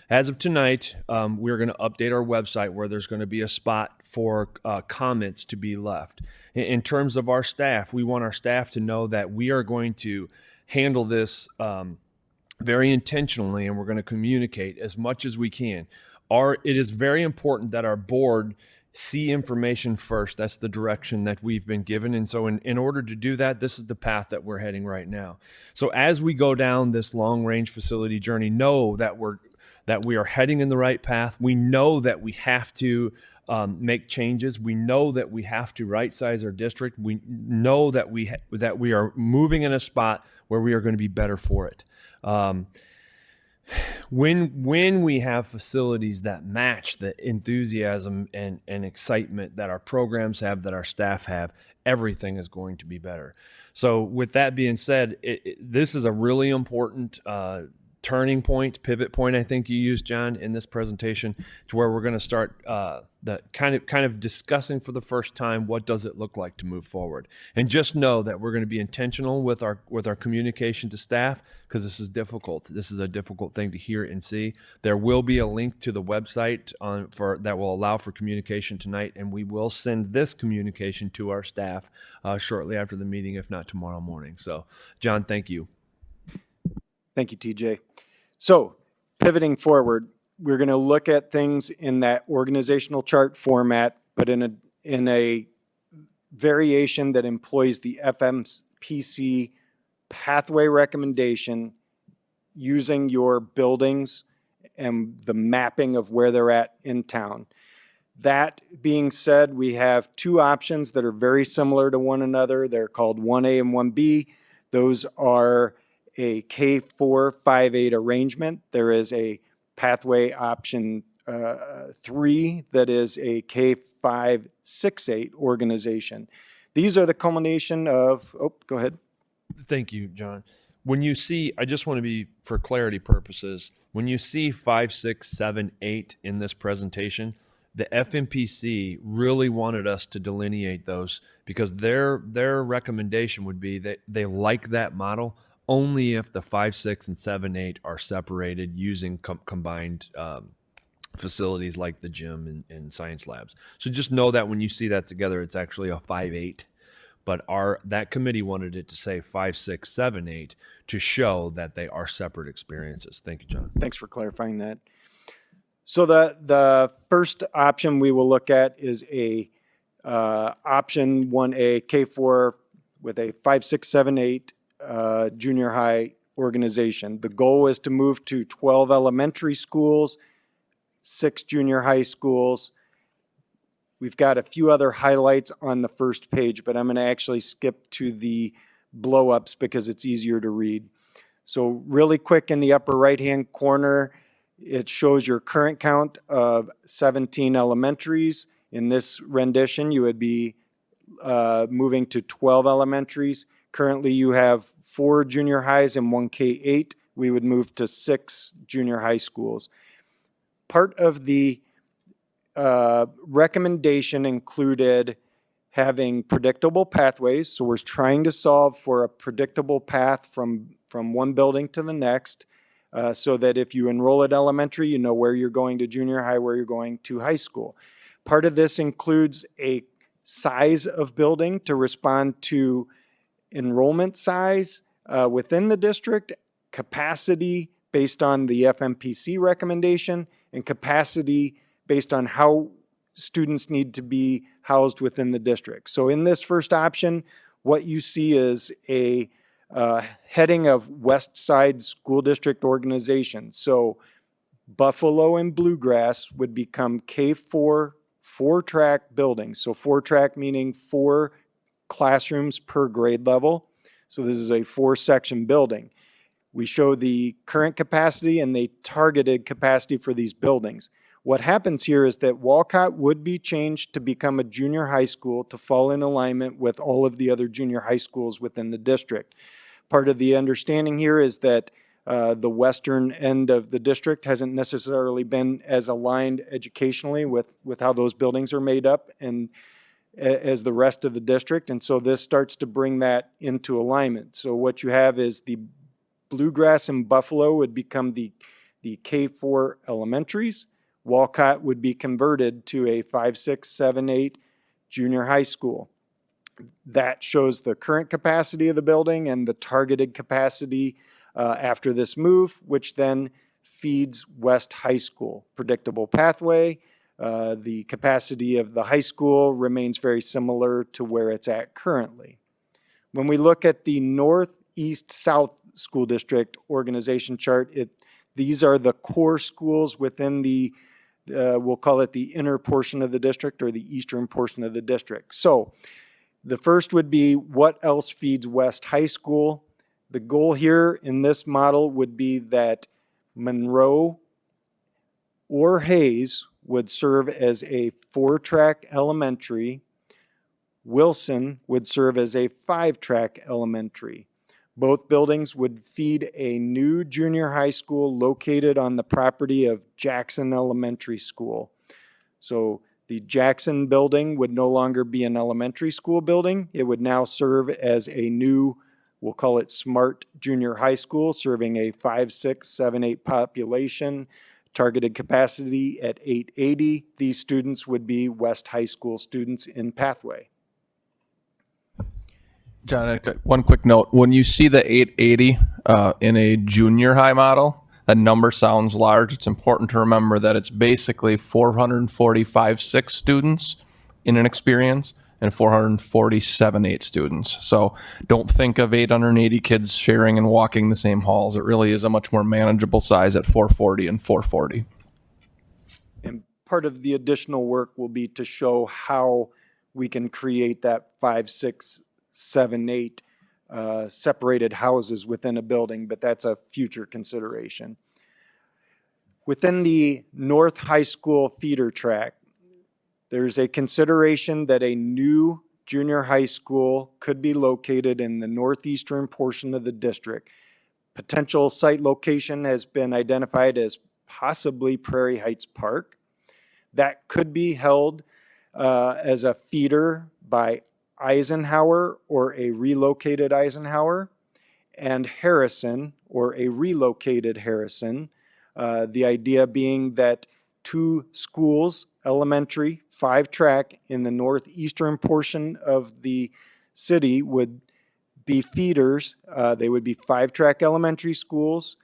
As of tonight, we're going to update our website where there's going to be a spot for comments to be left. In terms of our staff, we want our staff to know that we are going to handle this very intentionally, and we're going to communicate as much as we can. It is very important that our board see information first. That's the direction that we've been given. And so in order to do that, this is the path that we're heading right now. So as we go down this long-range facility journey, know that we are heading in the right path. We know that we have to make changes. We know that we have to right-size our district. We know that we are moving in a spot where we are going to be better for it. When we have facilities that match the enthusiasm and excitement that our programs have, that our staff have, everything is going to be better. So with that being said, this is a really important turning point, pivot point, I think you used, John, in this presentation, to where we're going to start the kind of discussing for the first time what does it look like to move forward. And just know that we're going to be intentional with our communication to staff, because this is difficult. This is a difficult thing to hear and see. There will be a link to the website that will allow for communication tonight, and we will send this communication to our staff shortly after the meeting, if not tomorrow morning. So, John, thank you. Thank you, TJ. So pivoting forward, we're going to look at things in that organizational chart format, but in a variation that employs the FMPC pathway recommendation using your buildings and the mapping of where they're at in town. That being said, we have 2 options that are very similar to one another. They're called 1A and 1B. Those are a K4-5-8 arrangement. There is a pathway option 3 that is a K5-6-8 organization. These are the culmination of, go ahead. Thank you, John. When you see, I just want to be, for clarity purposes, when you see 5, 6, 7, 8 in this presentation, the FMPC really wanted us to delineate those, because their recommendation would be that they like that model only if the 5, 6, and 7, 8 are separated using combined facilities like the gym and science labs. So just know that when you see that together, it's actually a 5, 8. But that committee wanted it to say 5, 6, 7, 8 to show that they are separate experiences. Thank you, John. Thanks for clarifying that. So the first option we will look at is a option 1A K4 with a 5, 6, 7, 8 junior high organization. The goal is to move to 12 elementary schools, 6 junior high schools. We've got a few other highlights on the first page, but I'm going to actually skip to the blow-ups because it's easier to read. So really quick, in the upper right-hand corner, It shows your current count of 17 elementaries. In this rendition, you would be moving to 12 elementaries. Currently, you have 4 junior highs and 1 K-8. We would move to 6 junior high schools. Part of the recommendation included having predictable pathways. So we're trying to solve for a predictable path from one building to the next, so that if you enroll at elementary, you know where you're going to junior high, where you're going to high school. Part of this includes a size of building to respond to enrollment size within the district, capacity based on the FMPC recommendation, and capacity based on how students need to be housed within the district. So in this first option, what you see is a heading of West Side School District organization. So Buffalo and Bluegrass would become K4 4-track buildings. So 4-track meaning 4 classrooms per grade level. So this is a 4-section building. We show the current capacity and the targeted capacity for these buildings. What happens here is that Walcott would be changed to become a junior high school to fall in alignment with all of the other junior high schools within the district. Part of the understanding here is that the western end of the district hasn't necessarily been as aligned educationally with how those buildings are made up and as the rest of the district. And so this starts to bring that into alignment. So what you have is the Bluegrass and Buffalo would become the K4 elementaries. Walcott would be converted to a 5, 6, 7, 8 junior high school. That shows the current capacity of the building and the targeted capacity after this move, which then feeds West High School. Predictable pathway. The capacity of the high school remains very similar to where it's at currently. When we look at the Northeast-South School District organization chart, these are the core schools within the we'll call it the inner portion of the district or the eastern portion of the district. So the first would be what else feeds West High School. The goal here in this model would be that Monroe or Hayes would serve as a 4-track elementary. Wilson would serve as a 5-track elementary. Both buildings would feed a new junior high school located on the property of Jackson Elementary School. So the Jackson building would no longer be an elementary school building. It would now serve as a new, we'll call it smart junior high school, serving a 5, 6, 7, 8 population, targeted capacity at 880. These students would be West High School students in pathway. John, one quick note. When you see the 880 in a junior high model, that number sounds large. It's important to remember that it's basically 445 6 students in an experience and 447 8 students. So don't think of 880 kids sharing and walking the same halls. It really is a much more manageable size at 440 and 440. And part of the additional work will be to show how we can create that 5, 6, 7, 8 separated houses within a building, but that's a future consideration. Within the North High School feeder track, there's a consideration that a new junior high school could be located in the northeastern portion of the district. Potential site location has been identified as possibly Prairie Heights Park. That could be held as a feeder by Eisenhower or a relocated Eisenhower, and Harrison or a relocated Harrison. The idea being that 2 schools, elementary, 5-track in the northeastern portion of the city would be feeders. They would be 5-track elementary schools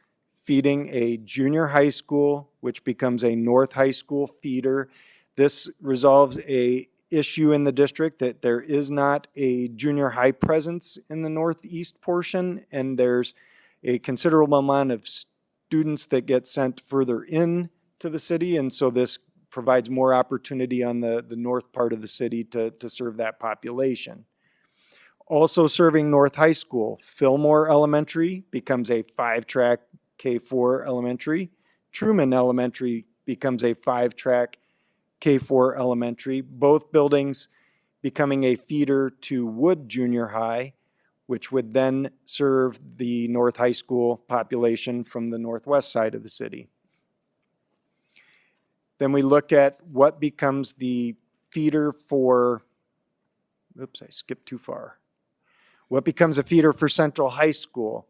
feeding a junior high school, which becomes a North High School feeder. This resolves a issue in the district that there is not a junior high presence in the northeast portion, and there's a considerable amount of students that get sent further in to the city, and so this provides more opportunity on the north part of the city to serve that population. Also serving North High School, Fillmore Elementary becomes a 5-track K4 elementary. Truman Elementary becomes a 5-track K-4 elementary, both buildings becoming a feeder to Wood Junior High, which would then serve the North High School population from the northwest side of the city. Then we look at what becomes the feeder for, oops, I skipped too far. What becomes a feeder for Central High School?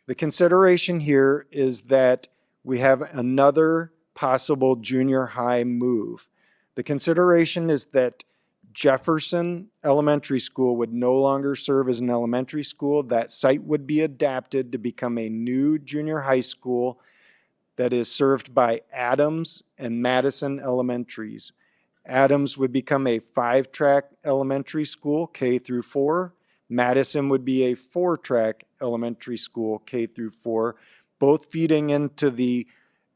The consideration here is that we have another possible junior high move. The consideration is that Jefferson Elementary School would no longer serve as an elementary school. That site would be adapted to become a new junior high school that is served by Adams and Madison Elementaries. Adams would become a 5-track elementary school, K through 4. Madison would be a 4-track elementary school, K through 4, both feeding into the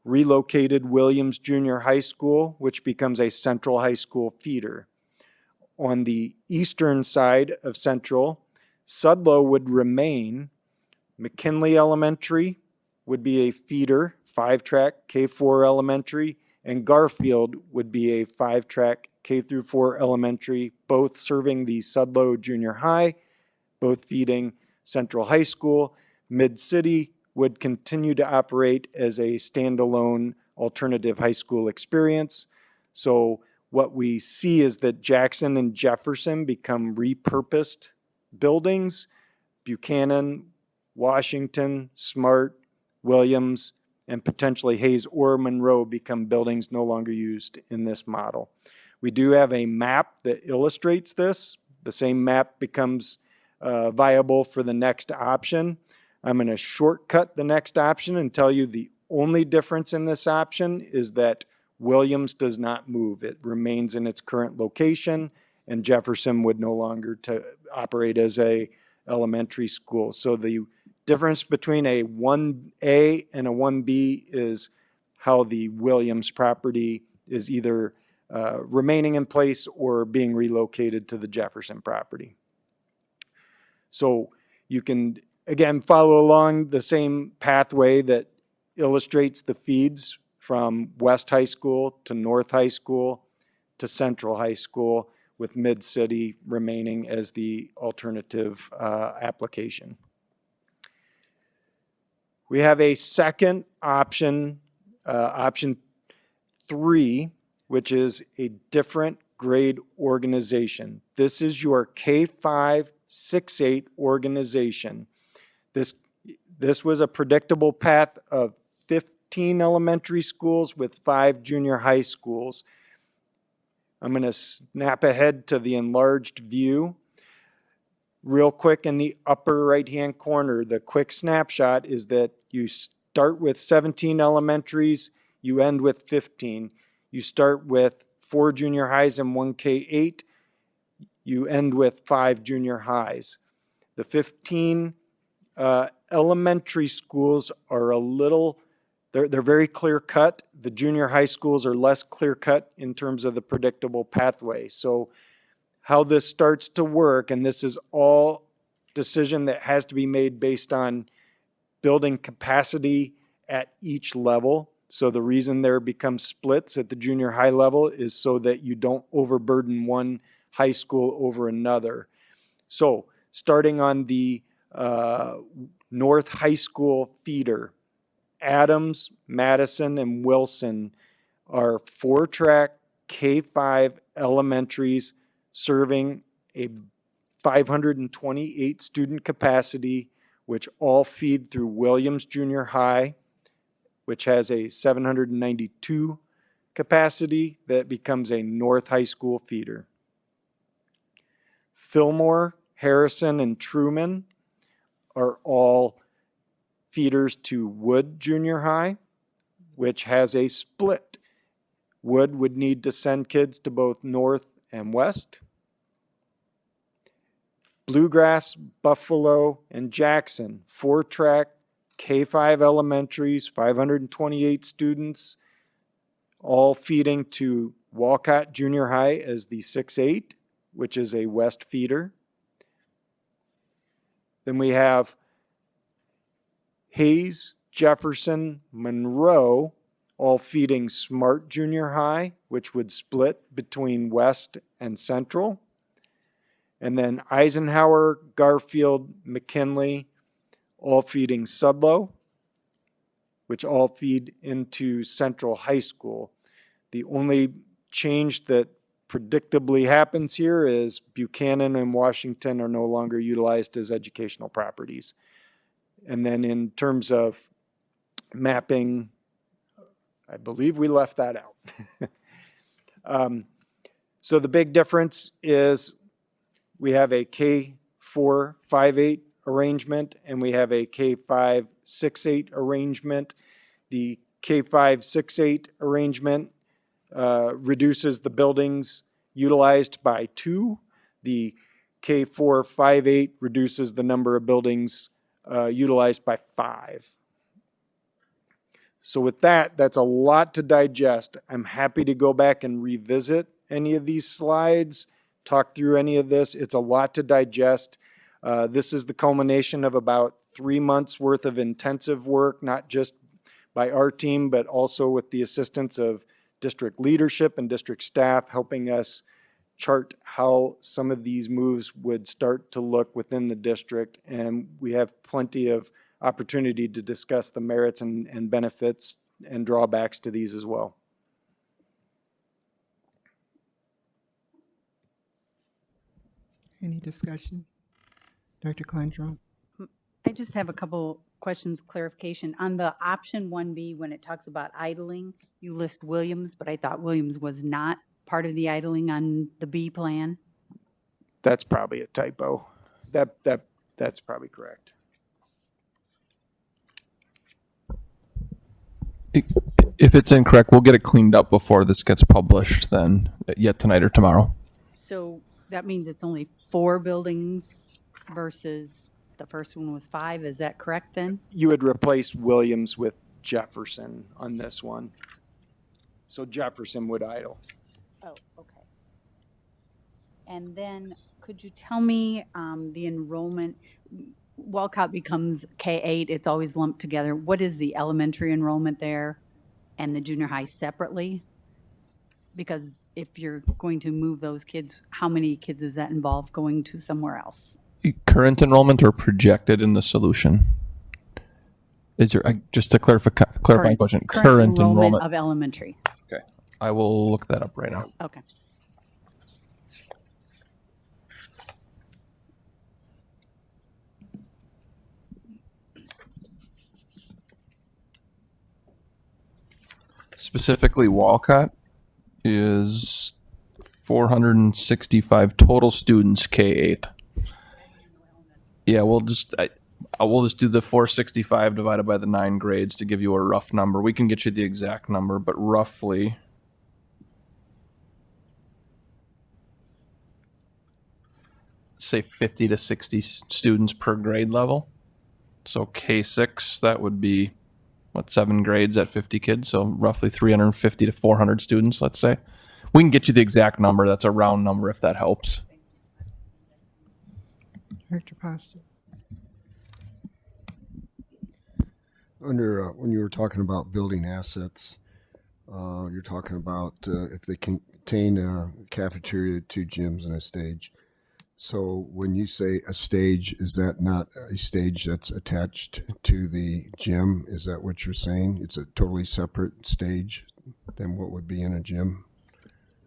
relocated Williams Junior High School, which becomes a Central High School feeder. On the eastern side of Central, Sudlow would remain. McKinley Elementary would be a feeder, 5-track K-4 elementary, and Garfield would be a 5-track K through 4 elementary, both serving the Sudlow Junior High, both feeding Central High School. Mid-City would continue to operate as a standalone alternative high school experience. So what we see is that Jackson and Jefferson become repurposed buildings. Buchanan, Washington, Smart, Williams, and potentially Hayes or Monroe become buildings no longer used in this model. We do have a map that illustrates this. The same map becomes viable for the next option. I'm going to shortcut the next option and tell you the only difference in this option is that Williams does not move. It remains in its current location, and Jefferson would no longer operate as a elementary school. So the difference between a 1A and a 1B is how the Williams property is either remaining in place or being relocated to the Jefferson property. So you can, again, follow along the same pathway that illustrates the feeds from West High School to North High School to Central High School, with Mid-City remaining as the alternative application. We have a second option, option 3, which is a different grade organization. This is your K-5, 6-8 organization. This was a predictable path of 15 elementary schools with 5 junior high schools. I'm going to snap ahead to the enlarged view. Real quick, in the upper right-hand corner, the quick snapshot is that you start with 17 elementaries, you end with 15. You start with 4 junior highs and 1 K-8, you end with 5 junior highs. The 15 elementary schools are a little, they're very clear-cut. The junior high schools are less clear-cut in terms of the predictable pathway. So how this starts to work, and this is all decision that has to be made based on building capacity at each level. So the reason there becomes splits at the junior high level is so that you don't overburden one high school over another. So starting on the North High School feeder, Adams, Madison, and Wilson are 4-track K-5 elementaries serving a 528 student capacity, which all feed through Williams Junior High, which has a 792 capacity that becomes a North High School feeder. Fillmore, Harrison, and Truman are all feeders to Wood Junior High, which has a split. Wood would need to send kids to both North and West. Bluegrass, Buffalo, and Jackson, 4-track K-5 elementaries, 528 students, all feeding to Walcott Junior High as the 6-8, which is a West feeder. Then we have Hayes Jefferson, Monroe, all feeding Smart Junior High, which would split between West and Central. And then Eisenhower, Garfield, McKinley, all feeding Sudlow, which all feed into Central High School. The only change that predictably happens here is Buchanan and Washington are no longer utilized as educational properties. And then in terms of mapping, I believe we left that out. So the big difference is we have a K4-5-8 arrangement and we have a K5-6-8 arrangement. The K5-6-8 arrangement reduces the buildings utilized by 2. The K4-5-8 reduces the number of buildings utilized by 5. So with that, that's a lot to digest. I'm happy to go back and revisit any of these slides, talk through any of this. It's a lot to digest. This is the culmination of about 3 months worth of intensive work, not just by our team, but also with the assistance of district leadership and district staff helping us chart how some of these moves would start to look within the district. And we have plenty of opportunity to discuss the merits and benefits and drawbacks to these as well. Any discussion? Dr. Kleinstrom? I just have a couple questions, clarification. On the option 1B, when it talks about idling, you list Williams, but I thought Williams was not part of the idling on the B plan. That's probably a typo. That's probably correct. If it's incorrect, we'll get it cleaned up before this gets published then, yet tonight or tomorrow. So that means it's only 4 buildings versus the first one was 5. Is that correct then? You would replace Williams with Jefferson on this one. So Jefferson would idle. Oh, okay. And then could you tell me the enrollment? Walcott becomes K-8. It's always lumped together. What is the elementary enrollment there and the junior high separately? Because if you're going to move those kids, how many kids is that involved going to somewhere else? Current enrollment or projected in the solution? Is there, just to clarifying question, current enrollment of elementary. Okay, I will look that up right now. Okay. Specifically, Walcott is 465 total students, K-8. Yeah, we'll just do the 465 divided by the 9 grades to give you a rough number. We can get you the exact number, but roughly, say 50 to 60 students per grade level. So K6, that would be, 7 grades at 50 kids, so roughly 350 to 400 students, let's say. We can get you the exact number. That's a round number if that helps. Director Posture? Under, when you were talking about building assets, you're talking about if they contain a cafeteria, 2 gyms, and a stage. So when you say a stage, is that not a stage that's attached to the gym? Is that what you're saying? It's a totally separate stage than what would be in a gym?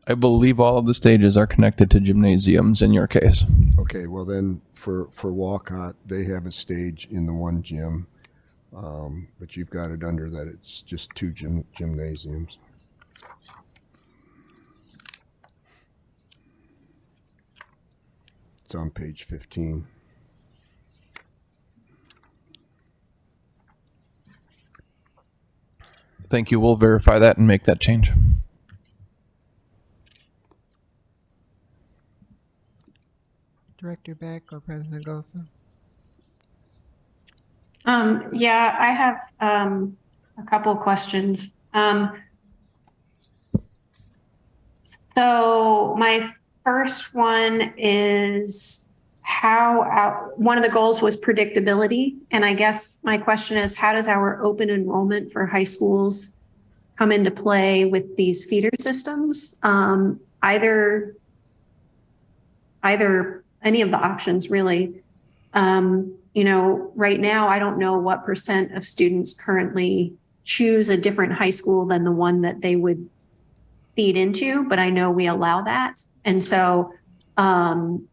I believe all of the stages are connected to gymnasiums in your case. Okay, well then for Walcott, they have a stage in the one gym, but you've got it under that it's just 2 gymnasiums. It's on page 15. Thank you. We'll verify that and make that change. Director Beck or President Gosa? Yeah, I have a couple of questions. So my first one is, one of the goals was predictability. And I guess my question is, how does our open enrollment for high schools come into play with these feeder systems? Either any of the options really. Right now, I don't know what % of students currently choose a different high school than the one that they would feed into, but I know we allow that. And so, and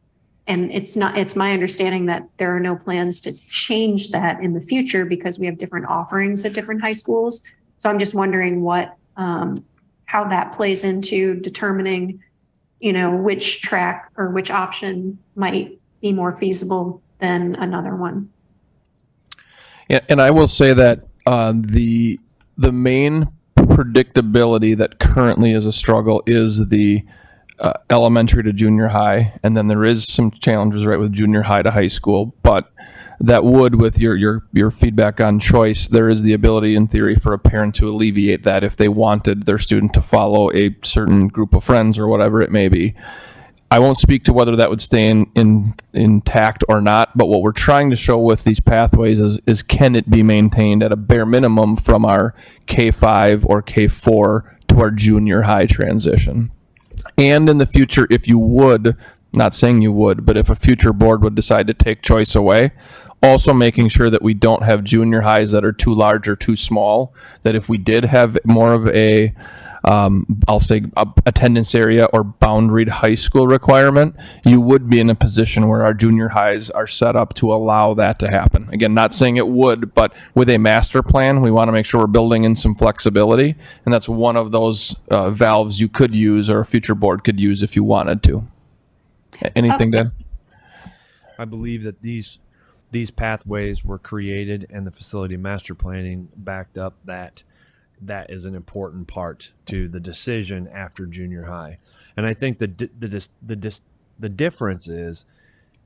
it's my understanding that there are no plans to change that in the future because we have different offerings at different high schools. So I'm just wondering how that plays into determining, which track or which option might be more feasible than another one. Yeah, and I will say that the main predictability that currently is a struggle is the elementary to junior high, and then there is some challenges right with junior high to high school. But that would, with your feedback on choice, there is the ability in theory for a parent to alleviate that if they wanted their student to follow a certain group of friends or whatever it may be. I won't speak to whether that would stay intact or not, but what we're trying to show with these pathways is can it be maintained at a bare minimum from our K-5 or K-4 to our junior high transition. And in the future, if you would, not saying you would, but if a future board would decide to take choice away, also making sure that we don't have junior highs that are too large or too small, that if we did have more of a I'll say attendance area or boundaried high school requirement, you would be in a position where our junior highs are set up to allow that to happen. Again, not saying it would, but with a master plan, we want to make sure we're building in some flexibility. And that's one of those valves you could use or a future board could use if you wanted to. Anything, Dan? I believe that these pathways were created and the facility master planning backed up that is an important part to the decision after junior high. And I think the difference is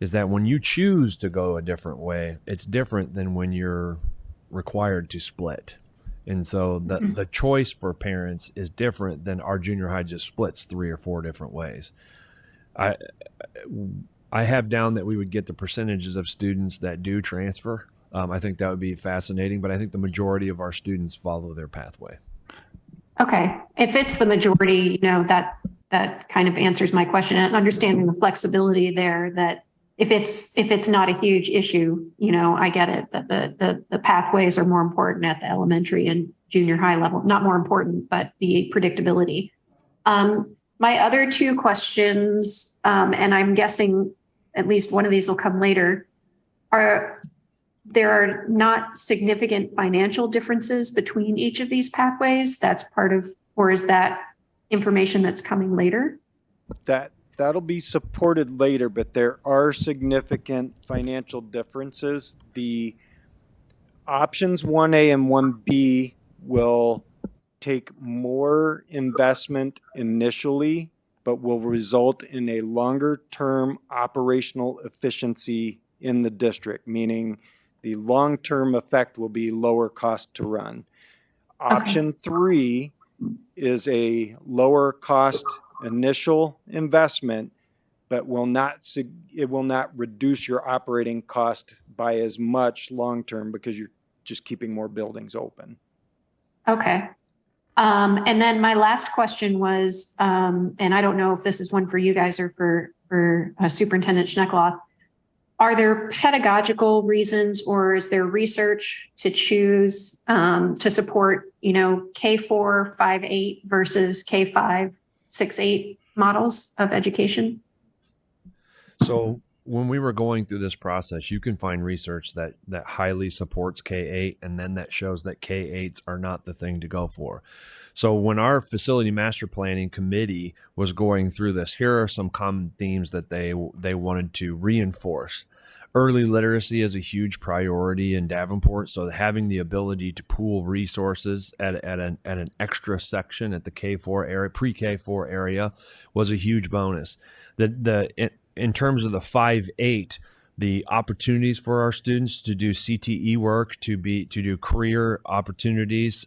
that when you choose to go a different way, it's different than when you're required to split. And so the choice for parents is different than our junior high just splits 3 or 4 different ways. I have down that we would get the percentages of students that do transfer. I think that would be fascinating, but I think the majority of our students follow their pathway. Okay. If it's the majority, that kind of answers my question, and understanding the flexibility there, that if it's not a huge issue, I get it that the pathways are more important at the elementary and junior high level, not more important, but the predictability. My other 2 questions, and I'm guessing at least one of these will come later, there are not significant financial differences between each of these pathways. That's part of, or is that information that's coming later? That'll be supported later, but there are significant financial differences. The options 1A and 1B will take more investment initially, but will result in a longer-term operational efficiency in the district, meaning the long-term effect will be lower cost to run. Option 3 is a lower cost initial investment, but it will not reduce your operating cost by as much long-term because you're just keeping more buildings open. Okay. And then my last question was, and I don't know if this is one for you guys or for Superintendent Schneckloth. Are there pedagogical reasons, or is there research to choose to support, K4, 5-8 versus K5, 6-8 models of education? So when we were going through this process, you can find research that highly supports K8, and then that shows that K8s are not the thing to go for. So when our facility master planning committee was going through this, here are some common themes that they wanted to reinforce. Early literacy is a huge priority in Davenport, so having the ability to pool resources at an extra section at the K4 area, pre-K4 area, was a huge bonus. In terms of the 5-8, the opportunities for our students to do CTE work, to do career opportunities.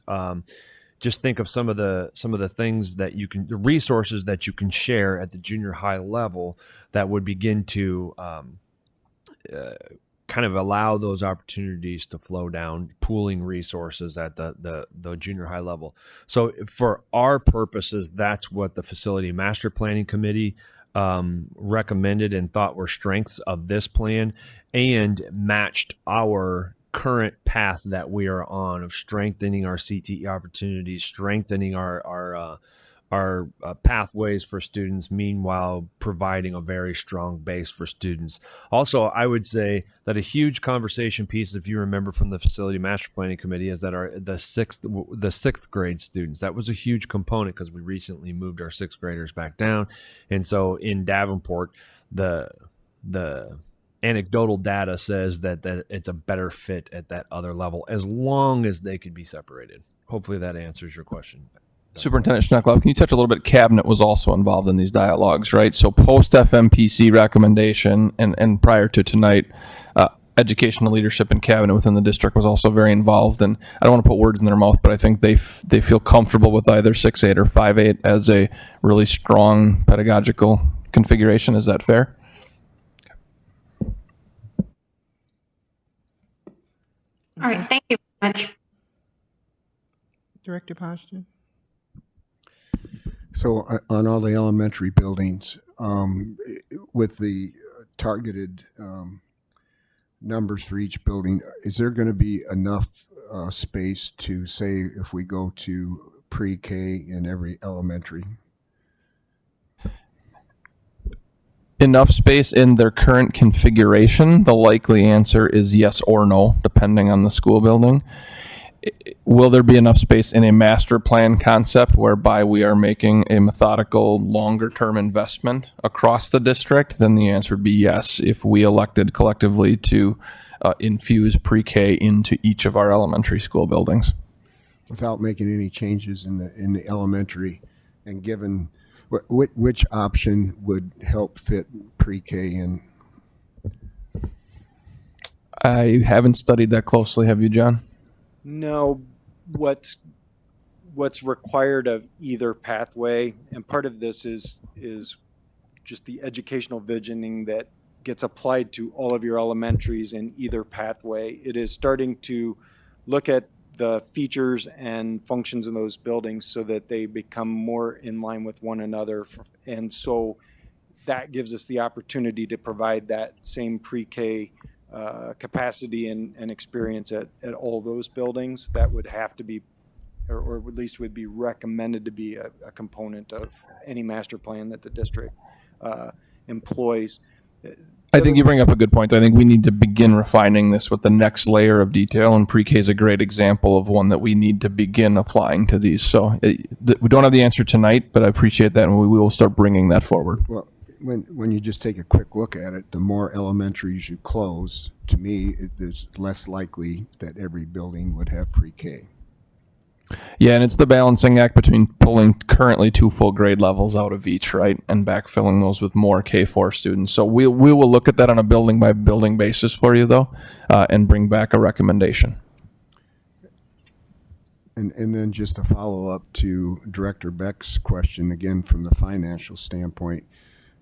Just think of some of the things that the resources that you can share at the junior high level that would begin to kind of allow those opportunities to flow down, pooling resources at the junior high level. So for our purposes, that's what the Facility Master Planning Committee recommended and thought were strengths of this plan, and matched our current path that we are on of strengthening our CTE opportunities, strengthening our pathways for students, meanwhile providing a very strong base for students. Also, I would say that a huge conversation piece, if you remember from the Facility Master Planning Committee, is that the sixth grade students. That was a huge component because we recently moved our sixth graders back down, and so in Davenport, the anecdotal data says that it's a better fit at that other level as long as they could be separated. Hopefully that answers your question. Superintendent Schneckloff, can you touch a little bit? Cabinet was also involved in these dialogues, right? So post FMPC recommendation and prior to tonight, educational leadership and cabinet within the district was also very involved. And I don't want to put words in their mouth, but I think they feel comfortable with either 6-8 or 5-8 as a really strong pedagogical configuration. Is that fair? All right, thank you very much. Director Poston? So on all the elementary buildings, with the targeted numbers for each building, is there going to be enough space to say if we go to pre-K in every elementary? Enough space in their current configuration? The likely answer is yes or no, depending on the school building. Will there be enough space in a master plan concept whereby we are making a methodical, longer-term investment across the district? Then the answer would be yes, if we elected collectively to infuse pre-K into each of our elementary school buildings. Without making any changes in the elementary, and given which option would help fit pre-K in? I haven't studied that closely. Have you, John? No, what's required of either pathway, and part of this is just the educational visioning that gets applied to all of your elementaries in either pathway. It is starting to look at the features and functions in those buildings so that they become more in line with one another. And so that gives us the opportunity to provide that same pre-K capacity and experience at all those buildings. That would have to be, or at least would be recommended to be a component of any master plan that the district employs. I think you bring up a good point. I think we need to begin refining this with the next layer of detail, and pre-K is a great example of one that we need to begin applying to these. So we don't have the answer tonight, but I appreciate that, and we will start bringing that forward. Well, when you just take a quick look at it, the more elementaries you close, to me, it's less likely that every building would have pre-K. Yeah, and it's the balancing act between pulling currently 2 full grade levels out of each, right, and backfilling those with more K4 students. So we will look at that on a building by building basis for you, though, and bring back a recommendation. And then just a follow up to Director Beck's question again from the financial standpoint.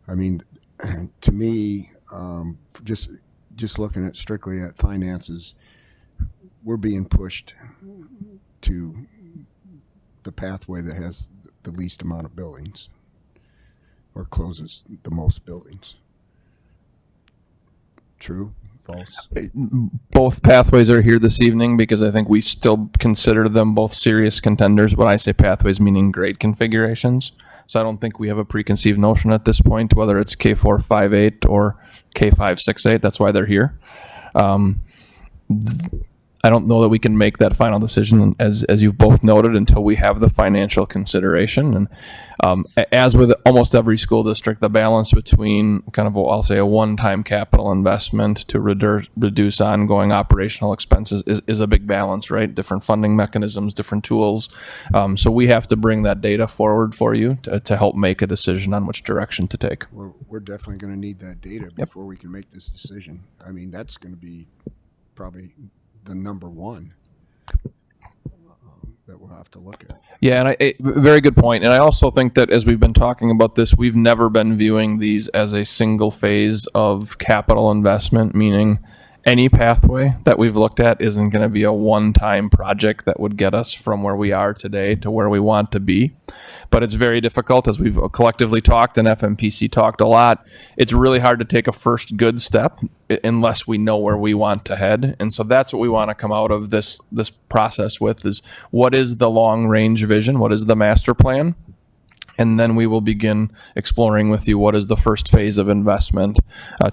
I mean, to me, just looking at strictly at finances, we're being pushed to the pathway that has the least amount of buildings or closes the most buildings. True? False? Both pathways are here this evening because I think we still consider them both serious contenders. When I say pathways, meaning grade configurations. So I don't think we have a preconceived notion at this point, whether it's K4, 5-8 or K5, 6-8. That's why they're here. I don't know that we can make that final decision, as you've both noted, until we have the financial consideration. And as with almost every school district, the balance between kind of, I'll say, a one-time capital investment to reduce ongoing operational expenses is a big balance, right? Different funding mechanisms, different tools. So we have to bring that data forward for you to help make a decision on which direction to take. We're definitely going to need that data before we can make this decision. I mean, that's going to be probably the number one. that we'll have to look at. Yeah, and very good point. And I also think that as we've been talking about this, we've never been viewing these as a single phase of capital investment, meaning any pathway that we've looked at isn't going to be a one-time project that would get us from where we are today to where we want to be. But it's very difficult, as we've collectively talked and FMPC talked a lot. It's really hard to take a first good step unless we know where we want to head. And so that's what we want to come out of this process with, is what is the long-range vision? What is the master plan? And then we will begin exploring with you what is the first phase of investment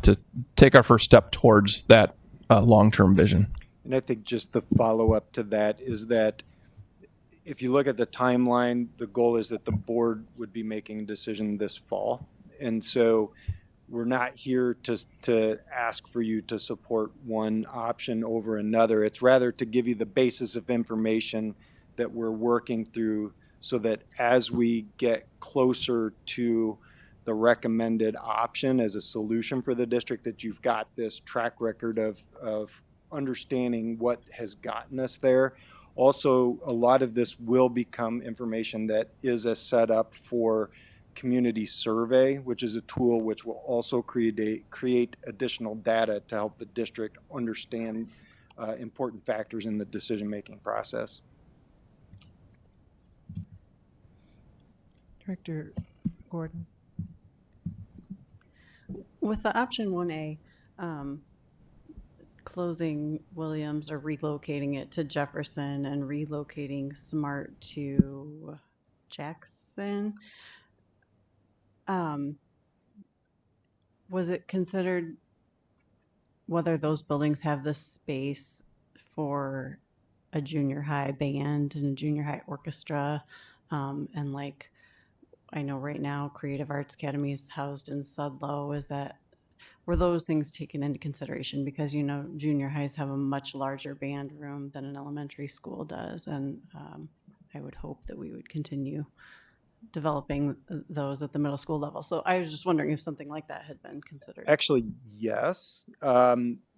to take our first step towards that long-term vision. And I think just the follow-up to that is that if you look at the timeline, the goal is that the board would be making a decision this fall. And so we're not here to ask for you to support one option over another. It's rather to give you the basis of information that we're working through, so that as we get closer to the recommended option as a solution for the district, that you've got this track record of understanding what has gotten us there. Also, a lot of this will become information that is a setup for community survey, which is a tool which will also create additional data to help the district understand important factors in the decision-making process. Director Gordon. With the option 1A, closing Williams or relocating it to Jefferson and relocating Smart to Jackson, was it considered whether those buildings have the space for a junior high band and a junior high orchestra? And like, I know right now Creative Arts Academy is housed in Sudlow. Were those things taken into consideration? Because, you know, junior highs have a much larger band room than an elementary school does. And I would hope that we would continue developing those at the middle school level. So I was just wondering if something like that had been considered. Actually, yes.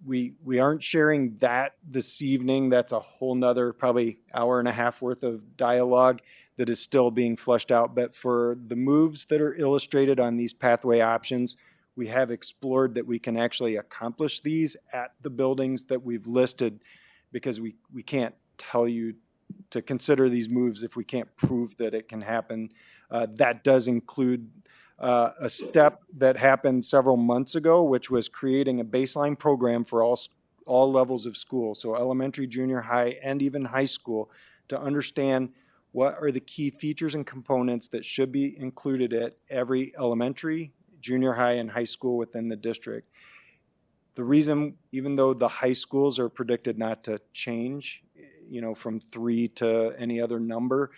We aren't sharing that this evening. That's a whole nother probably hour and a half worth of dialogue that is still being fleshed out. But for the moves that are illustrated on these pathway options, we have explored that we can actually accomplish these at the buildings that we've listed, because we can't tell you to consider these moves if we can't prove that it can happen. That does include a step that happened several months ago, which was creating a baseline program for all levels of school, so elementary, junior high, and even high school, to understand what are the key features and components that should be included at every elementary, junior high, and high school within the district. The reason, even though the high schools are predicted not to change, from 3 to any other number,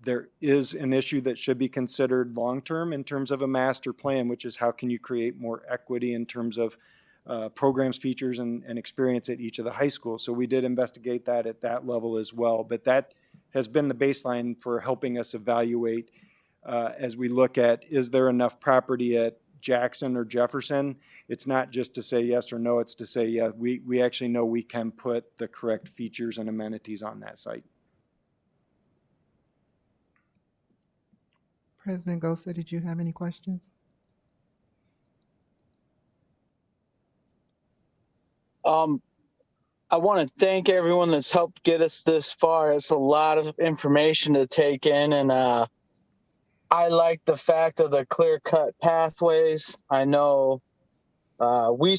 there is an issue that should be considered long-term in terms of a master plan, which is how can you create more equity in terms of programs, features, and experience at each of the high schools. So we did investigate that at that level as well. But that has been the baseline for helping us evaluate as we look at, is there enough property at Jackson or Jefferson? It's not just to say yes or no, it's to say, yeah, we actually know we can put the correct features and amenities on that site. President Gosa, did you have any questions? I want to thank everyone that's helped get us this far. It's a lot of information to take in, and I like the fact of the clear-cut pathways. I know we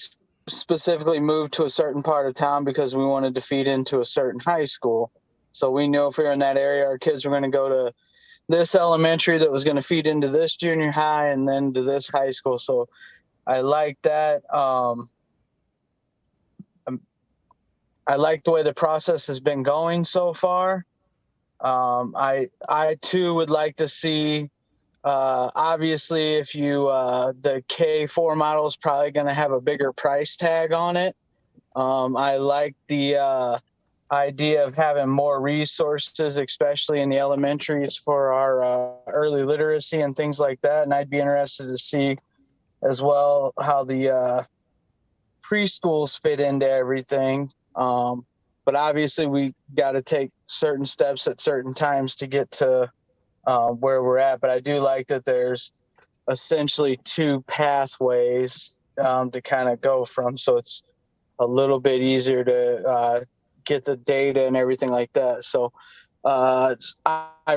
specifically moved to a certain part of town because we wanted to feed into a certain high school. So we knew if we were in that area, our kids were going to go to this elementary that was going to feed into this junior high and then to this high school. So I like that. I like the way the process has been going so far. I too would like to see, obviously, if you the K4 model is probably going to have a bigger price tag on it. I like the idea of having more resources, especially in the elementaries, for our early literacy and things like that. And I'd be interested to see as well how the preschools fit into everything. but obviously we got to take certain steps at certain times to get to where we're at. But I do like that there's essentially two pathways to kind of go from, so it's a little bit easier to get the data and everything like that. So I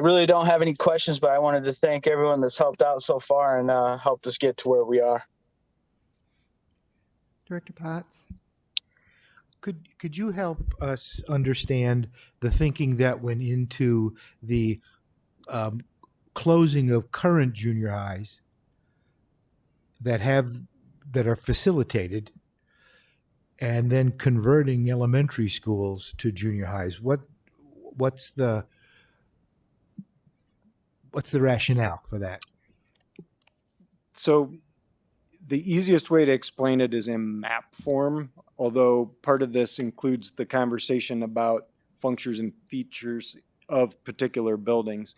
really don't have any questions, but I wanted to thank everyone that's helped out so far and helped us get to where we are. Director Potts? Could you help us understand the thinking that went into the closing of current junior highs that are facilitated, and then converting elementary schools to junior highs? What's the rationale for that? So the easiest way to explain it is in map form, although part of this includes the conversation about functions and features of particular buildings.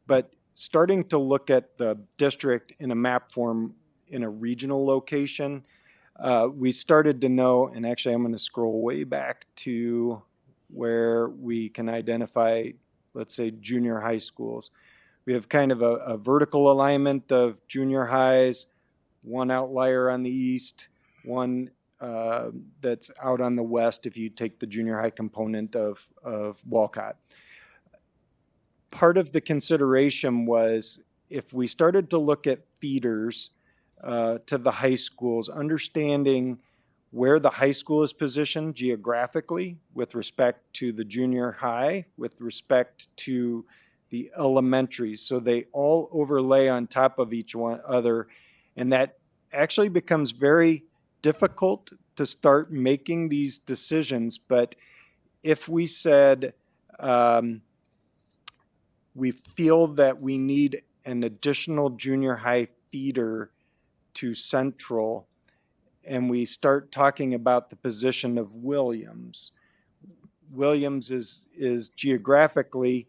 But starting to look at the district in a map form in a regional location, we started to know, and actually I'm going to scroll way back to where we can identify, let's say, junior high schools. We have kind of a vertical alignment of junior highs, one outlier on the east, one that's out on the west if you take the junior high component of Walcott. Part of the consideration was if we started to look at feeders to the high schools, understanding where the high school is positioned geographically with respect to the junior high, with respect to the elementaries. So they all overlay on top of each one other. And that actually becomes very difficult to start making these decisions. But if we said, we feel that we need an additional junior high feeder to Central, and we start talking about the position of Williams. Williams is geographically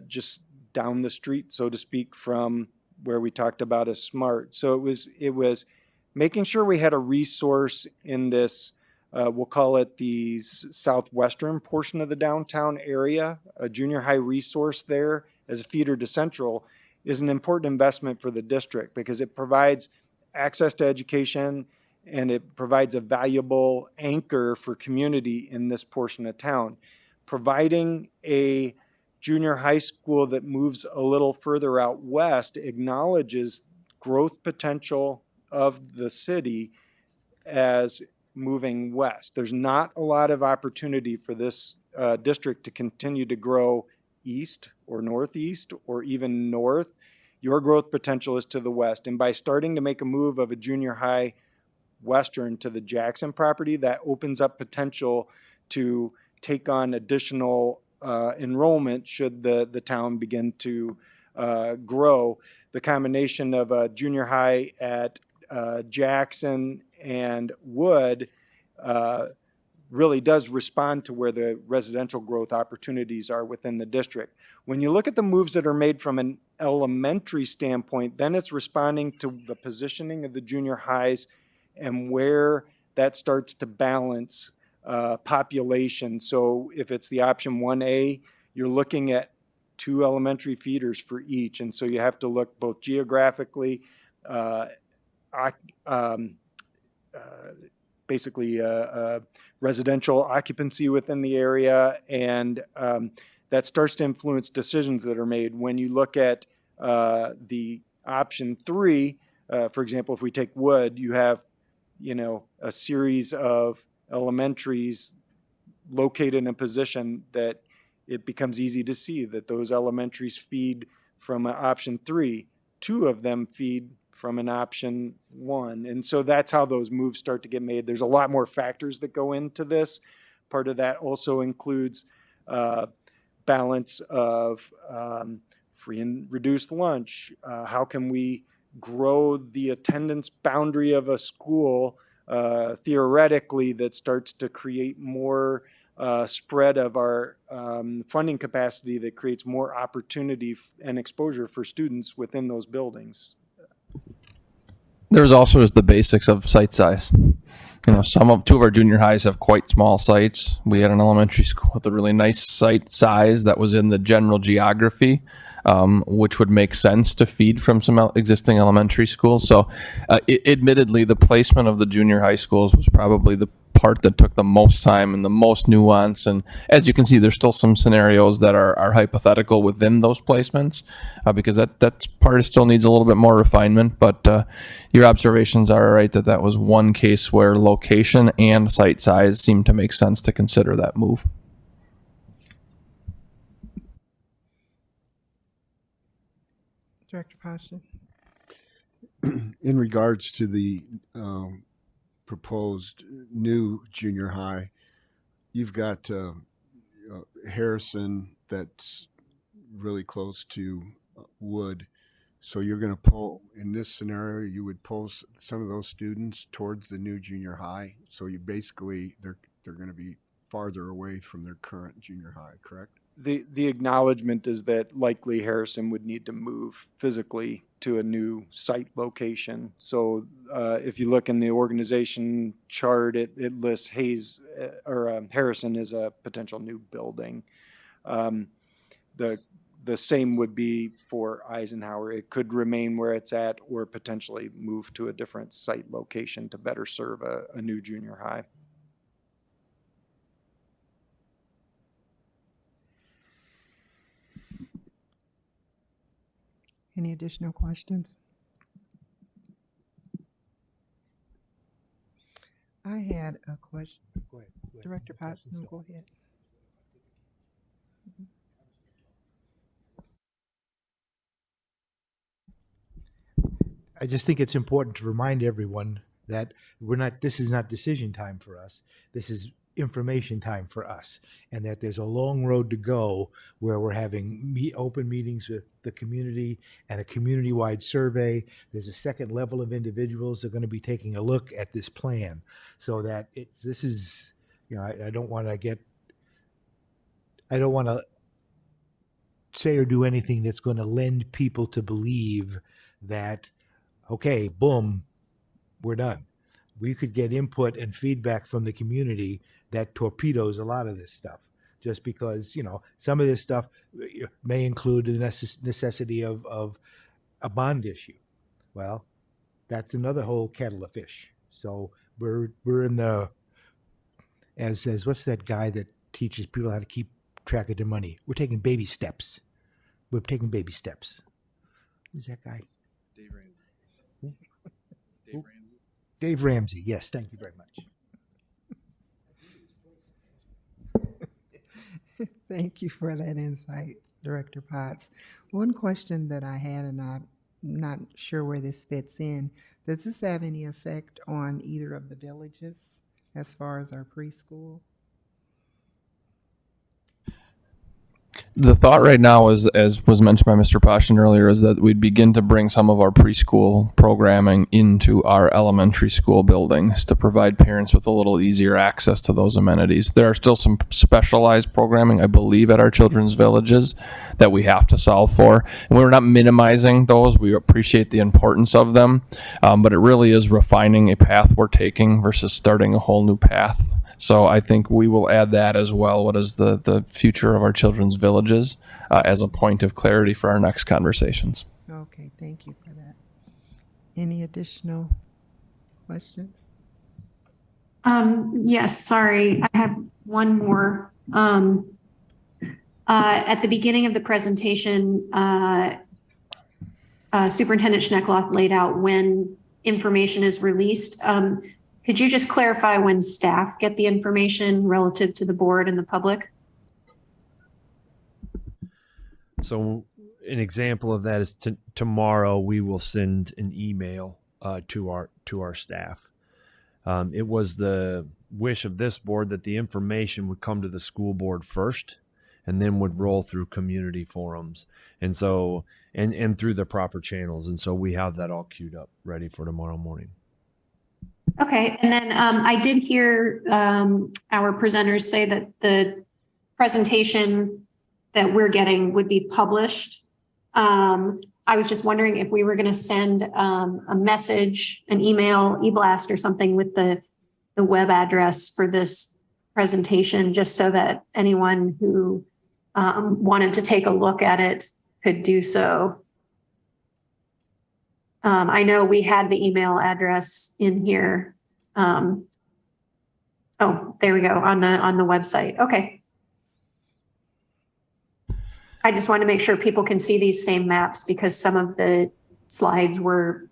just down the street, so to speak, from where we talked about as SMART. So it was making sure we had a resource in this, we'll call it the southwestern portion of the downtown area. A junior high resource there as a feeder to Central is an important investment for the district because it provides access to education and it provides a valuable anchor for community in this portion of town. Providing a junior high school that moves a little further out west acknowledges growth potential of the city as moving west. There's not a lot of opportunity for this district to continue to grow east or northeast or even north. Your growth potential is to the west. And by starting to make a move of a junior high western to the Jackson property, that opens up potential to take on additional enrollment should the town begin to grow. The combination of a junior high at Jackson and Wood really does respond to where the residential growth opportunities are within the district. When you look at the moves that are made from an elementary standpoint, then it's responding to the positioning of the junior highs and where that starts to balance population. So if it's the option 1A, you're looking at 2 elementary feeders for each. And so you have to look both geographically, basically residential occupancy within the area, and that starts to influence decisions that are made. When you look at the option 3, for example, if we take Wood, you have a series of elementaries located in a position that it becomes easy to see that those elementaries feed from option 3. 2 of them feed from an option 1. And so that's how those moves start to get made. There's a lot more factors that go into this. Part of that also includes balance of free and reduced lunch. How can we grow the attendance boundary of a school theoretically that starts to create more spread of our funding capacity that creates more opportunity and exposure for students within those buildings. There's also just the basics of site size. You know, two of our junior highs have quite small sites. We had an elementary school with a really nice site size that was in the general geography, which would make sense to feed from some existing elementary schools. So admittedly, the placement of the junior high schools was probably the part that took the most time and the most nuance. And as you can see, there's still some scenarios that are hypothetical within those placements, because that part still needs a little bit more refinement. But your observations are right that was one case where location and site size seemed to make sense to consider that move. Director Poston? In regards to the proposed new junior high, you've got Harrison that's really close to Wood. So you're going to pull, in this scenario, you would pull some of those students towards the new junior high. So you basically, they're going to be farther away from their current junior high, correct? The acknowledgement is that likely Harrison would need to move physically to a new site location. So if you look in the organization chart, it lists Harrison as a potential new building. The same would be for Eisenhower. It could remain where it's at or potentially move to a different site location to better serve a new junior high. Any additional questions? I had a question. Go ahead. Director Potts, no, go ahead. I just think it's important to remind everyone that this is not decision time for us. This is information time for us, and that there's a long road to go where we're having open meetings with the community and a community-wide survey. There's a second level of individuals that are going to be taking a look at this plan, so that this is, you know, I don't want to say or do anything that's going to lend people to believe that, okay, boom, we're done. We could get input and feedback from the community that torpedoes a lot of this stuff, just because, you know, some of this stuff may include the necessity of a bond issue. Well, that's another whole kettle of fish. So we're in the, as what's that guy that teaches people how to keep track of their money? We're taking baby steps. We're taking baby steps. Who's that guy? Dave Ramsey. Dave Ramsey. Dave Ramsey. Yes, thank you very much. Thank you for that insight, Director Potts. One question that I had, and I'm not sure where this fits in, does this have any effect on either of the villages as far as our preschool? The thought right now is, as was mentioned by Mr. Passion earlier, is that we'd begin to bring some of our preschool programming into our elementary school buildings to provide parents with a little easier access to those amenities. There are still some specialized programming, I believe, at our children's villages that we have to solve for. And we're not minimizing those. We appreciate the importance of them, but it really is refining a path we're taking versus starting a whole new path. So I think we will add that as well. What is the future of our children's villages as a point of clarity for our next conversations. Okay, thank you for that. Any additional questions? Yes, sorry, I have one more. At the beginning of the presentation, Superintendent Schneckloff laid out when information is released. Could you just clarify when staff get the information relative to the board and the public? So an example of that is tomorrow we will send an email to our staff. It was the wish of this board that the information would come to the school board first and then would roll through community forums and through the proper channels. And so we have that all queued up ready for tomorrow morning. Okay, and then I did hear our presenters say that the presentation that we're getting would be published. I was just wondering if we were going to send a message, an email, e-blast or something with the web address for this presentation, just so that anyone who wanted to take a look at it could do so. I know we had the email address in here. Oh, there we go, on the website. Okay. I just want to make sure people can see these same maps, because some of the slides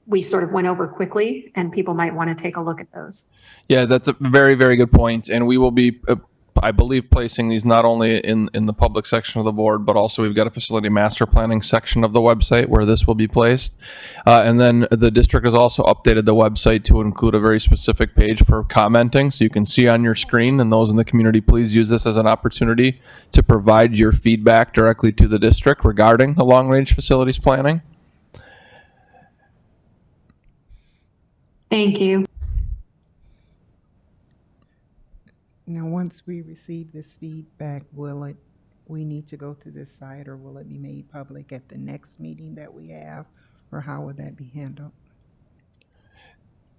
we sort of went over quickly, and people might want to take a look at those. Yeah, that's a very, very good point. And we will be, I believe, placing these not only in the public section of the board, but also we've got a facility master planning section of the website where this will be placed. And then the district has also updated the website to include a very specific page for commenting. So you can see on your screen, and those in the community, please use this as an opportunity to provide your feedback directly to the district regarding the long-range facilities planning. Thank you. Now, once we receive this feedback, we need to go to this site, or will it be made public at the next meeting that we have, or how would that be handled?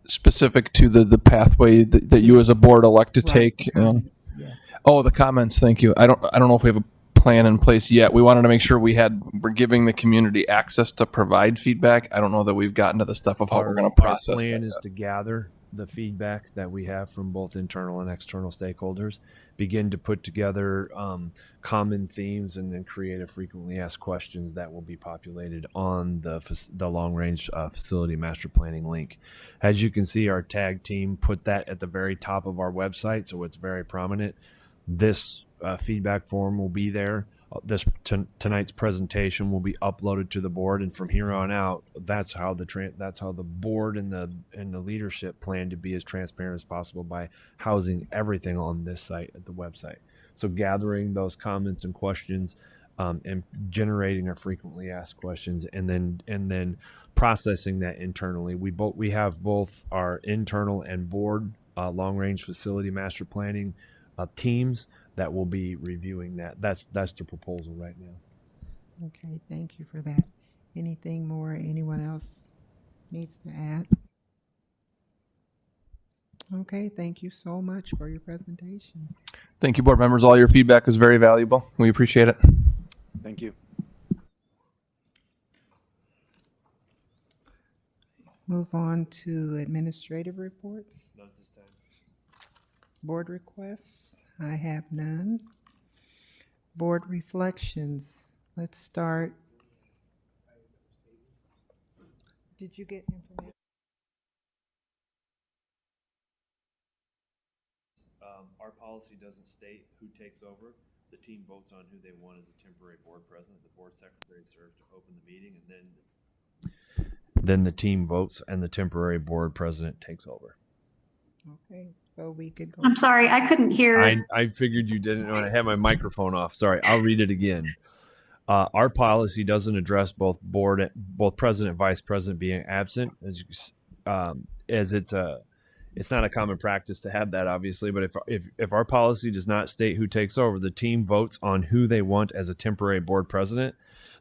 Specific to the pathway that you as a board elect to Right, take. the comments, yes. Oh, the comments. Thank you. I don't know if we have a plan in place yet. We wanted to make sure we're giving the community access to provide feedback. I don't know that we've gotten to the step of how we're going to process Our plan that is yet. to gather the feedback that we have from both internal and external stakeholders, begin to put together common themes, and then create a frequently asked questions that will be populated on the long-range facility master planning link. As you can see, our tag team put that at the very top of our website, so it's very prominent. This feedback form will be there. Tonight's presentation will be uploaded to the board, and from here on out, that's how the board and the leadership plan to be as transparent as possible by housing everything on this site at the website. So gathering those comments and questions, and generating our frequently asked questions, and then processing that internally. We have both our internal and board long range facility master planning teams that will be reviewing that. That's the proposal right now. Okay, thank you for that. Anything more anyone else needs to add? Okay, thank you so much for your presentation. Thank you, board members. All your feedback is very valuable. We appreciate it. Thank you. Move on to administrative reports. Not this time. Board requests, I have none. Board reflections, let's start. Did you get information? Our policy doesn't state who takes over. The team votes on who they want as a temporary board president. The board secretary serves to open the meeting, and then the team votes, and the temporary board president takes over. Okay, so we could go. I'm sorry, I couldn't hear. I figured you didn't know. I had my microphone off. Sorry, I'll read it again. Our policy doesn't address both president and vice president being absent, as it's not a common practice to have that, obviously. But if our policy does not state who takes over, the team votes on who they want as a temporary board president.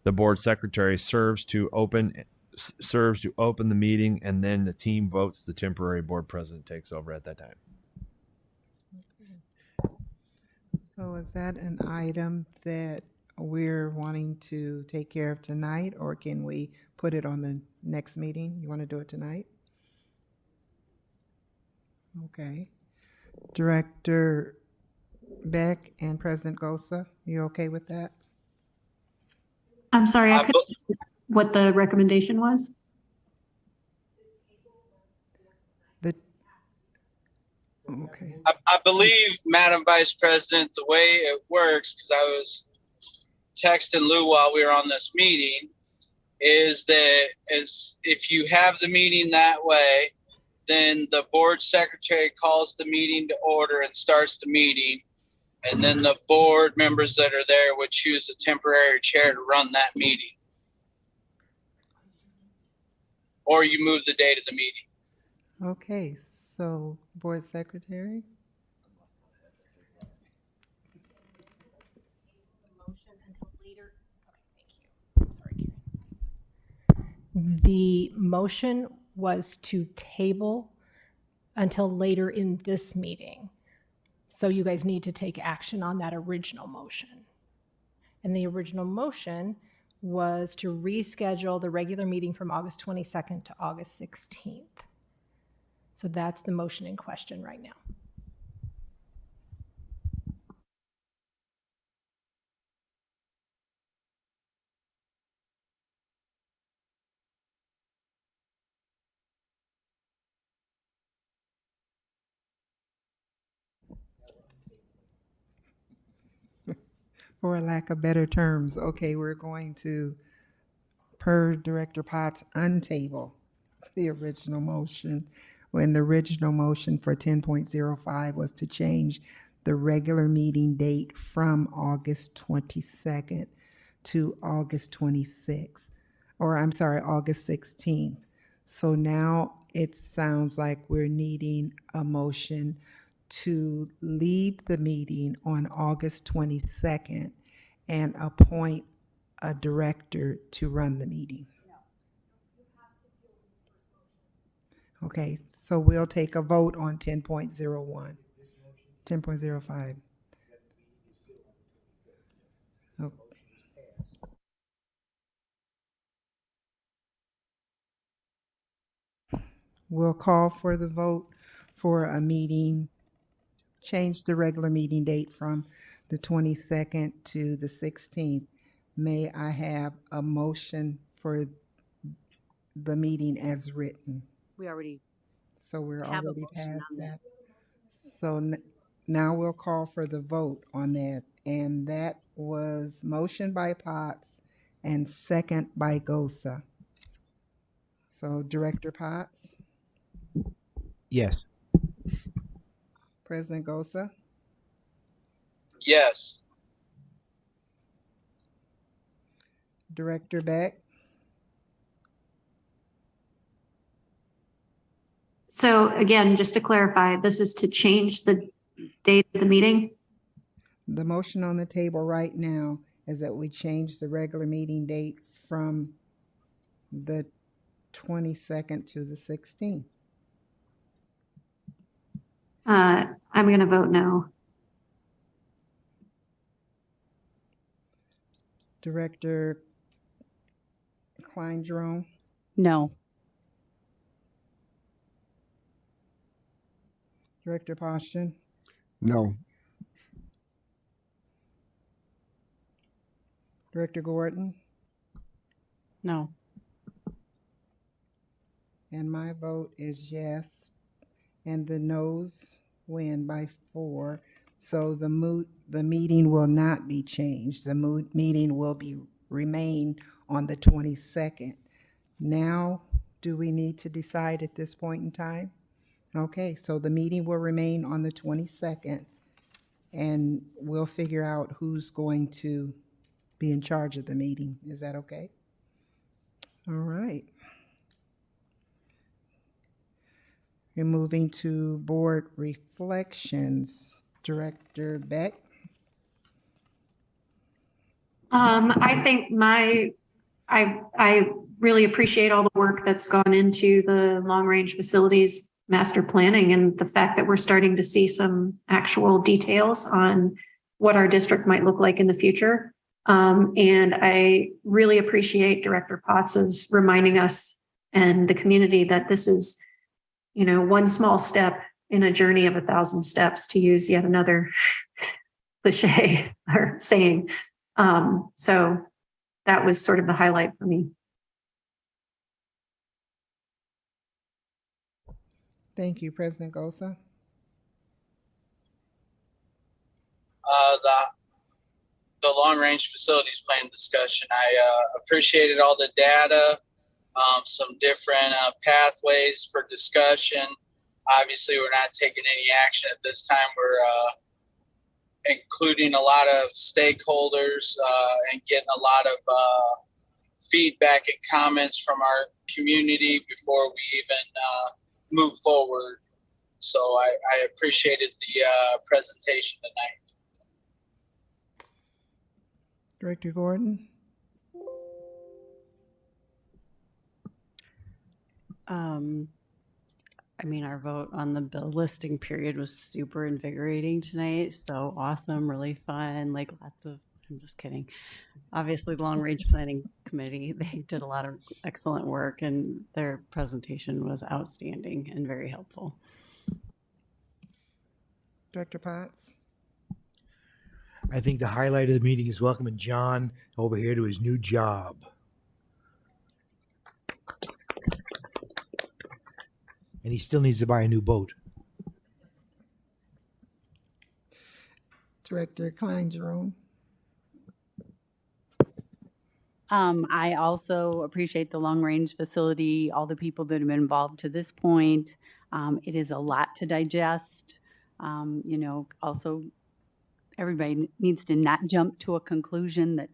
The board secretary serves to open the meeting, and then the team votes. The temporary board president takes over at that time. So is that an item that we're wanting to take care of tonight, or can we put it on the next meeting? You want to do it tonight? Okay. Director Beck and President Gosa, you okay with that? I'm sorry, I couldn't hear what the recommendation was. Okay. I believe, Madam Vice President, the way it works, because I was texting Lou while we were on this meeting, is that if you have the meeting that way, then the board secretary calls the meeting to order and starts the meeting. And then the board members that are there would choose a temporary chair to run that meeting. Or you move the date of the meeting. Okay, so board secretary? Motion until later. Okay, thank you. Sorry, Karen. The motion was to table until later in this meeting. So you guys need to take action on that original motion. And the original motion was to reschedule the regular meeting from August 22nd to August 16th. So that's the motion in question right now. For lack of better terms, okay, we're going to, per Director Potts, untable the original motion, when the original motion for 10.05 was to change the regular meeting date from August 22nd to August 26th, or I'm sorry, August 16th. So now it sounds like we're needing a motion to leave the meeting on August 22nd and appoint a director to run the meeting. Okay, so we'll take a vote on 10.01, 10.05. Oh. We'll call for the vote for a meeting, change the regular meeting date from the 22nd to the 16th. May I have a motion for the meeting as written? We already So we're have a already motion past on that. So now we'll call for the vote on that. And that was motion by Potts and second by Gosa. So Director Potts, Yes. President Gosa, Yes. Director Beck, So again, just to clarify, this is to change the date of the meeting? the motion on the table right now is that we change the regular meeting date from the 22nd to the 16th. I'm going to vote no. Director Klein Jerome, no. Director Poston, No. Director Gordon, No. and my vote is yes. And the noes win by 4. So the meeting will not be changed. The meeting will remain on the 22nd. Now, do we need to decide at this point in time? Okay, so the meeting will remain on the 22nd, and we'll figure out who's going to be in charge of the meeting. Is that okay? All right. We're moving to board reflections. Director Beck. I think I really appreciate all the work that's gone into the long-range facilities master planning and the fact that we're starting to see some actual details on what our district might look like in the future. And I really appreciate Director Potts's reminding us and the community that this is, one small step in a journey of 1,000 steps, to use yet another cliche or saying. So that was sort of the highlight for me. Thank you, President Gosa. The long range facilities plan discussion. I appreciated all the data, some different pathways for discussion. Obviously, we're not taking any action at this time. We're including a lot of stakeholders and getting a lot of feedback and comments from our community before we even move forward. So I appreciated the presentation tonight. Director Gordon. I mean, our vote on the bill listing period was super invigorating tonight. So awesome, really fun, like lots of, I'm just kidding. Obviously, the Long Range Planning Committee, they did a lot of excellent work and their presentation was outstanding and very helpful. Director Potts? I think the highlight of the meeting is welcoming John over here to his new job. And he still needs to buy a new boat. Director Klein Jerome? I also appreciate the long range facility, all the people that have been involved to this point. It is a lot to digest. Also everybody needs to not jump to a conclusion that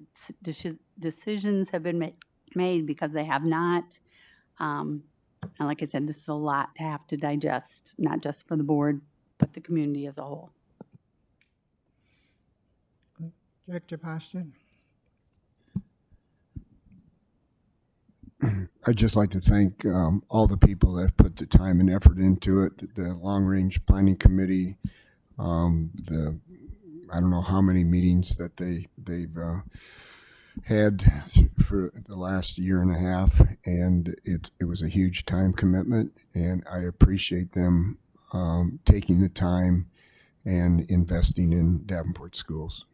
decisions have been made because they have not. And like I said, this is a lot to have to digest, not just for the board, but the community as a whole. Director Poston? I'd just like to thank all the people that have put the time and effort into it. The Long Range Planning Committee, I don't know how many meetings that they've had for the last year and a half, and it was a huge time commitment, and I appreciate them taking the time and investing in Davenport schools.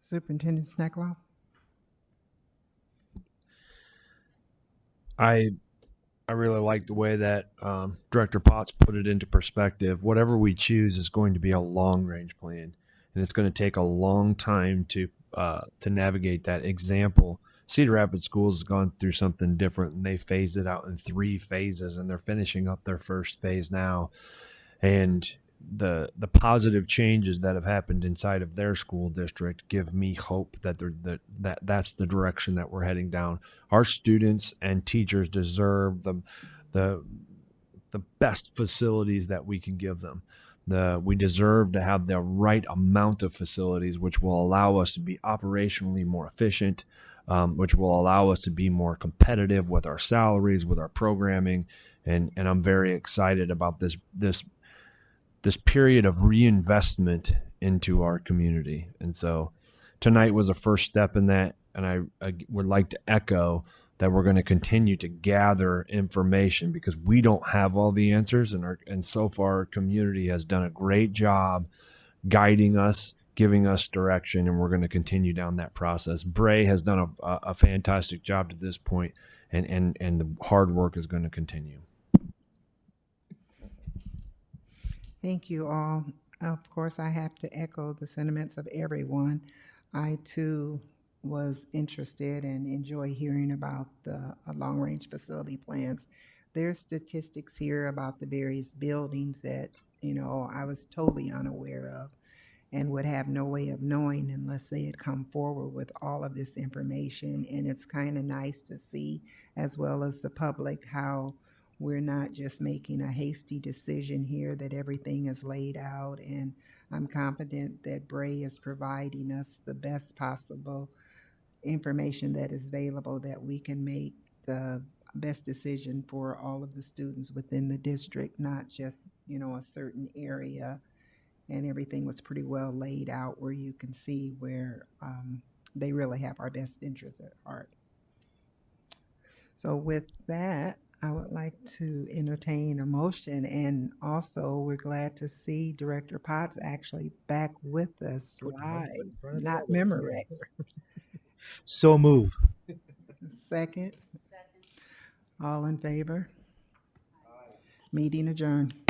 Superintendent Snackloff? I really like the way that Director Potts put it into perspective. Whatever we choose is going to be a long range plan, and it's going to take a long time to navigate that. Example, Cedar Rapids Schools has gone through something different, and they phased it out in 3 phases, and they're finishing up their first phase now. And the positive changes that have happened inside of their school district give me hope that that's the direction that we're heading down. Our students and teachers deserve the best facilities that we can give them. We deserve to have the right amount of facilities, which will allow us to be operationally more efficient, which will allow us to be more competitive with our salaries, with our programming, and I'm very excited about this period of reinvestment into our community. And so tonight was a first step in that. And I would like to echo that we're going to continue to gather information because we don't have all the answers. And so far, our community has done a great job guiding us, giving us direction, and we're going to continue down that process. Bray has done a fantastic job to this point, and the hard work is going to continue. Thank you all. Of course, I have to echo the sentiments of everyone. I too was interested and enjoy hearing about the long-range facility plans. There's statistics here about the various buildings that, I was totally unaware of and would have no way of knowing unless they had come forward with all of this information. And it's kind of nice to see, as well as the public, how we're not just making a hasty decision here, that everything is laid out. And I'm confident that Bray is providing us the best possible information that is available, that we can make the best decision for all of the students within the district, not just, a certain area. And everything was pretty well laid out where you can see where they really have our best interests at heart. So with that, I would like to entertain a motion, and also we're glad to see Director Potts actually back with us live, not Memorex. So move. Second? All in favor? Meeting adjourned.